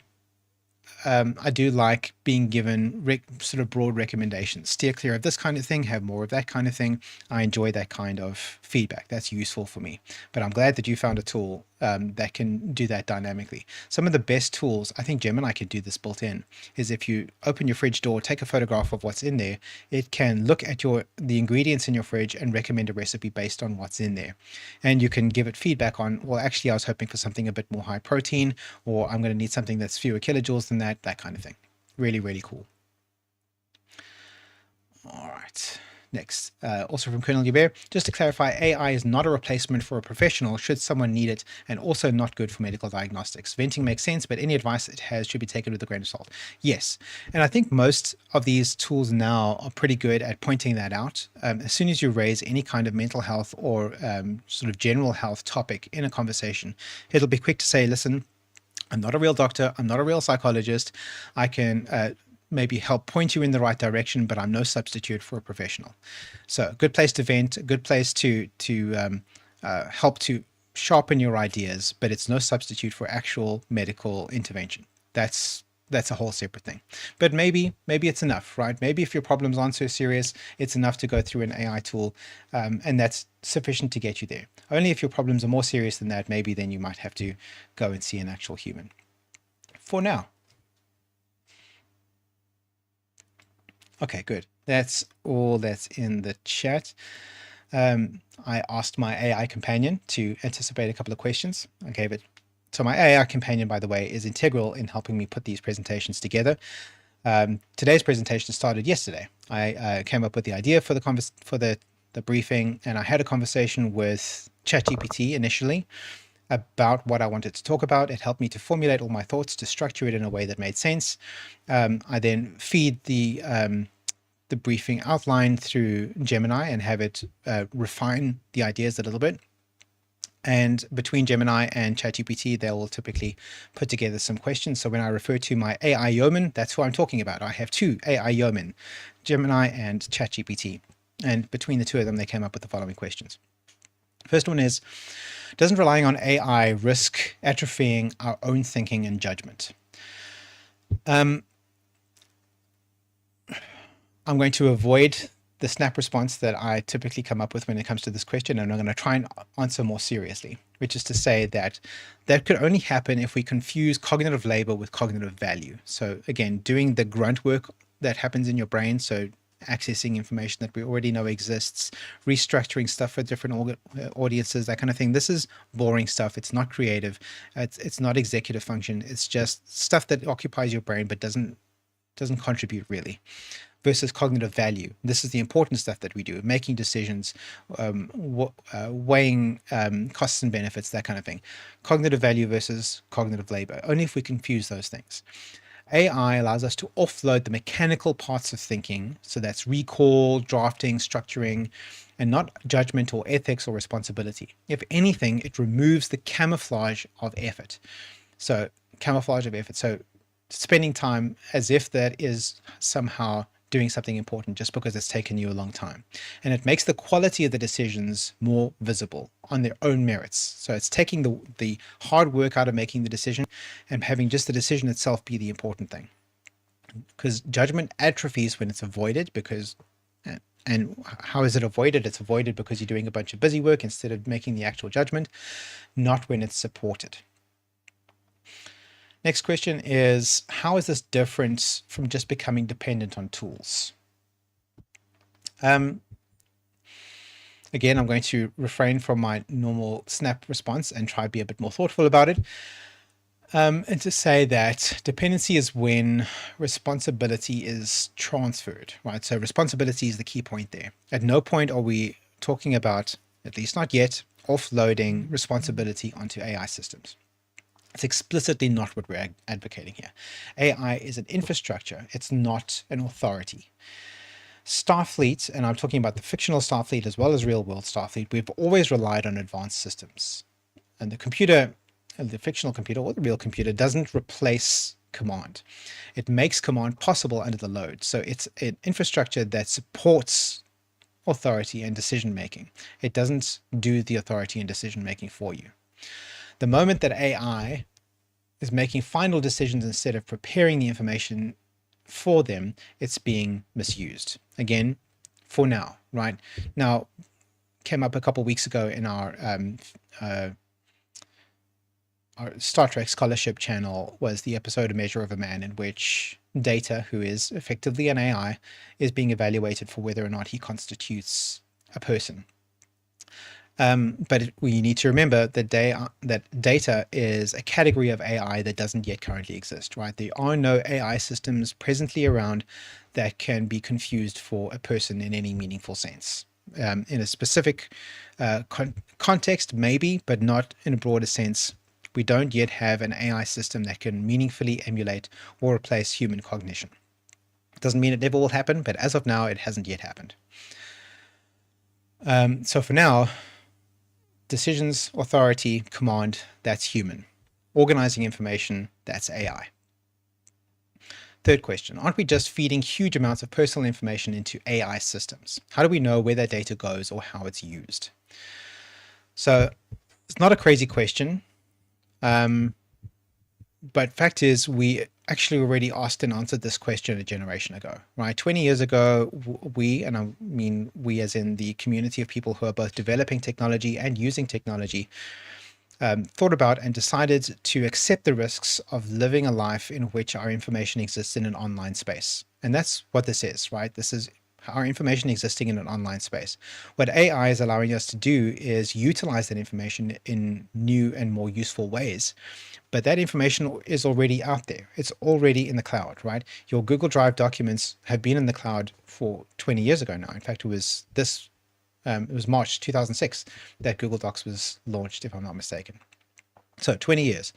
like being given sort of broad recommendations. Steer clear of this kind of thing, have more of that kind of thing. I enjoy that kind of feedback. That's useful for me. But I'm glad that you found a tool that can do that dynamically. Some of the best tools, I think Gemini could do this built in, is if you open your fridge door, take a photograph of what's in there, it can look at the ingredients in your fridge and recommend a recipe based on what's in there. And you can give it feedback on, well, actually, I was hoping for something a bit more high protein, or I'm going to need something that's fewer kilojoules than that kind of thing. Really, really cool. All right. Next, also from Colonel Hubert, just to clarify, AI is not a replacement for a professional should someone need it, and also not good for medical diagnostics. Venting makes sense, but any advice it has should be taken with a grain of salt. Yes, and I think most of these tools now are pretty good at pointing that out. As soon as you raise any kind of mental health or sort of general health topic in a conversation, it'll be quick to say, listen, I'm not a real doctor, I'm not a real psychologist, I can maybe help point you in the right direction, but I'm no substitute for a professional. So a good place to vent, a good place to help to sharpen your ideas, but it's no substitute for actual medical intervention. That's a whole separate thing. But maybe it's enough, right? Maybe if your problems aren't so serious, it's enough to go through an AI tool, and that's sufficient to get you there. Only if your problems are more serious than that, maybe then you might have to go and see an actual human. For now. Okay, good. That's all that's in the chat. I asked my AI companion to anticipate a couple of questions. I gave it. So my AI companion, by the way, is integral in helping me put these presentations together. Today's presentation started yesterday. I came up with the idea for the briefing, and I had a conversation with ChatGPT initially about what I wanted to talk about. It helped me to formulate all my thoughts, to structure it in a way that made sense. I then feed the briefing outline through Gemini and have it refine the ideas a little bit. And between Gemini and ChatGPT, they will typically put together some questions. So when I refer to my AI yeoman, that's who I'm talking about. I have two AI yeomen, Gemini and ChatGPT. And between the two of them, they came up with the following questions. First one is, doesn't relying on AI risk atrophying our own thinking and judgment? I'm going to avoid the snap response that I typically come up with when it comes to this question, and I'm going to try and answer more seriously, which is to say that could only happen if we confuse cognitive labor with cognitive value. So again, doing the grunt work that happens in your brain, so accessing information that we already know exists, restructuring stuff for different audiences, that kind of thing. This is boring stuff. It's not creative. It's not executive function. It's just stuff that occupies your brain but doesn't contribute really. Versus cognitive value. This is the important stuff that we do, making decisions, weighing costs and benefits, that kind of thing. Cognitive value versus cognitive labor, only if we confuse those things. AI allows us to offload the mechanical parts of thinking, so that's recall, drafting, structuring, and not judgment or ethics or responsibility. If anything, it removes the camouflage of effort. So spending time as if that is somehow doing something important just because it's taken you a long time. And it makes the quality of the decisions more visible on their own merits. So it's taking the hard work out of making the decision and having just the decision itself be the important thing. Because judgment atrophies when it's avoided, and how is it avoided? It's avoided because you're doing a bunch of busy work instead of making the actual judgment, not when it's supported. Next question is, how is this different from just becoming dependent on tools? Again, I'm going to refrain from my normal snap response and try to be a bit more thoughtful about it. And to say that dependency is when responsibility is transferred, right? So responsibility is the key point there. At no point are we talking about, at least not yet, offloading responsibility onto AI systems. It's explicitly not what we're advocating here. AI is an infrastructure. It's not an authority. Starfleet, and I'm talking about the fictional Starfleet as well as real-world Starfleet, we've always relied on advanced systems. And the fictional computer or the real computer doesn't replace command. It makes command possible under the load. So it's an infrastructure that supports authority and decision-making. It doesn't do the authority and decision-making for you. The moment that AI is making final decisions instead of preparing the information for them, it's being misused. Again, for now, right? Now, came up a couple of weeks ago in our Star Trek scholarship channel was the episode A Measure of a Man, in which Data, who is effectively an AI, is being evaluated for whether or not he constitutes a person. But we need to remember that Data is a category of AI that doesn't yet currently exist, right? There are no AI systems presently around that can be confused for a person in any meaningful sense. In a specific context, maybe, but not in a broader sense. We don't yet have an AI system that can meaningfully emulate or replace human cognition. Doesn't mean it never will happen, but as of now, it hasn't yet happened. So for now, decisions, authority, command, that's human. Organizing information, that's AI. Third question, aren't we just feeding huge amounts of personal information into AI systems? How do we know where that data goes or how it's used? So It's not a crazy question. But fact is, we actually already asked and answered this question a generation ago, right? 20 years ago, we, and I mean we as in the community of people who are both developing technology and using technology, thought about and decided to accept the risks of living a life in which our information exists in an online space. And that's what this is, right? This is our information existing in an online space. What AI is allowing us to do is utilize that information in new and more useful ways. But that information is already out there. It's already in the cloud, right? Your Google Drive documents have been in the cloud for 20 years ago now. In fact, it was March 2006 that Google Docs was launched, if I'm not mistaken. So 20 years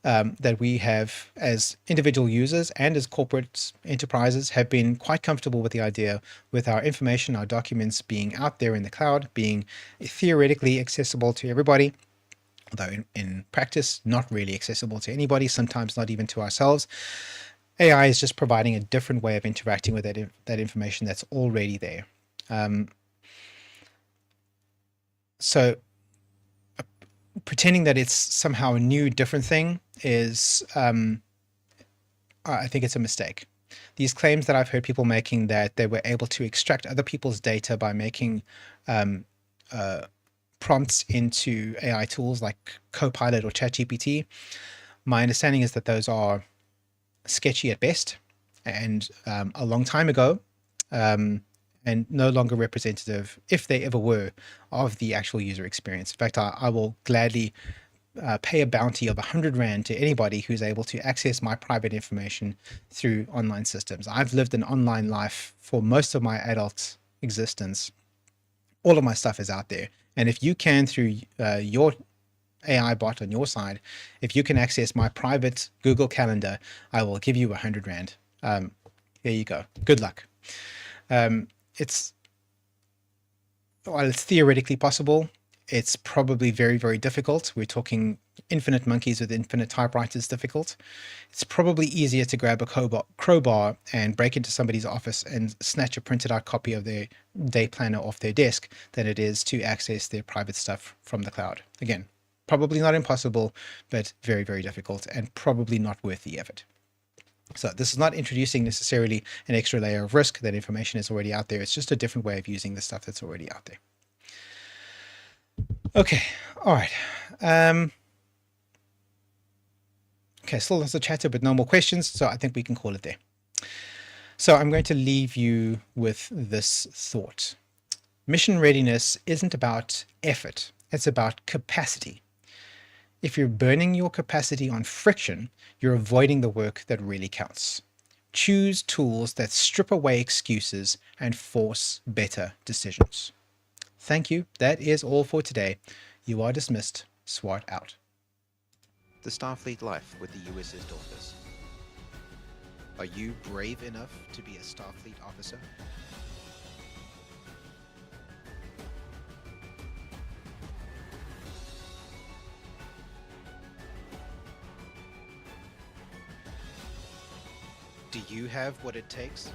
that we have, as individual users and as corporate enterprises, have been quite comfortable with the idea with our information, our documents being out there in the cloud, being theoretically accessible to everybody, although in practice, not really accessible to anybody, sometimes not even to ourselves. AI is just providing a different way of interacting with that information that's already there. So pretending that it's somehow a new, different thing is, I think it's a mistake. These claims that I've heard people making that they were able to extract other people's data by making prompts into AI tools like Copilot or ChatGPT, my understanding is that those are sketchy at best and a long time ago, and no longer representative, if they ever were, of the actual user experience. In fact, I will gladly pay a bounty of 100 Rand to anybody who's able to access my private information through online systems. I've lived an online life for most of my adult existence. All of my stuff is out there. And if you can, through your AI bot on your side, if you can access my private Google Calendar, I will give you 100 Rand. There you go. Good luck. While it's theoretically possible, it's probably very, very difficult. We're talking infinite monkeys with infinite typewriters difficult. It's probably easier to grab a crowbar and break into somebody's office and snatch a printed out copy of their day planner off their desk than it is to access their private stuff from the cloud. Again, probably not impossible, but very, very difficult and probably not worth the effort. So this is not introducing necessarily an extra layer of risk. That information is already out there. It's just a different way of using the stuff that's already out there. Okay, all right. Okay, still lots of chatter, but no more questions. So I think we can call it there. So I'm going to leave you with this thought. Mission readiness isn't about effort. It's about capacity. If you're burning your capacity on friction, you're avoiding the work that really counts. Choose tools that strip away excuses and force better decisions. Thank you. That is all for today. You are dismissed. Swart out. The Starfleet life with the USS Dauntless. Are you brave enough to be a Starfleet officer? Do you have what it takes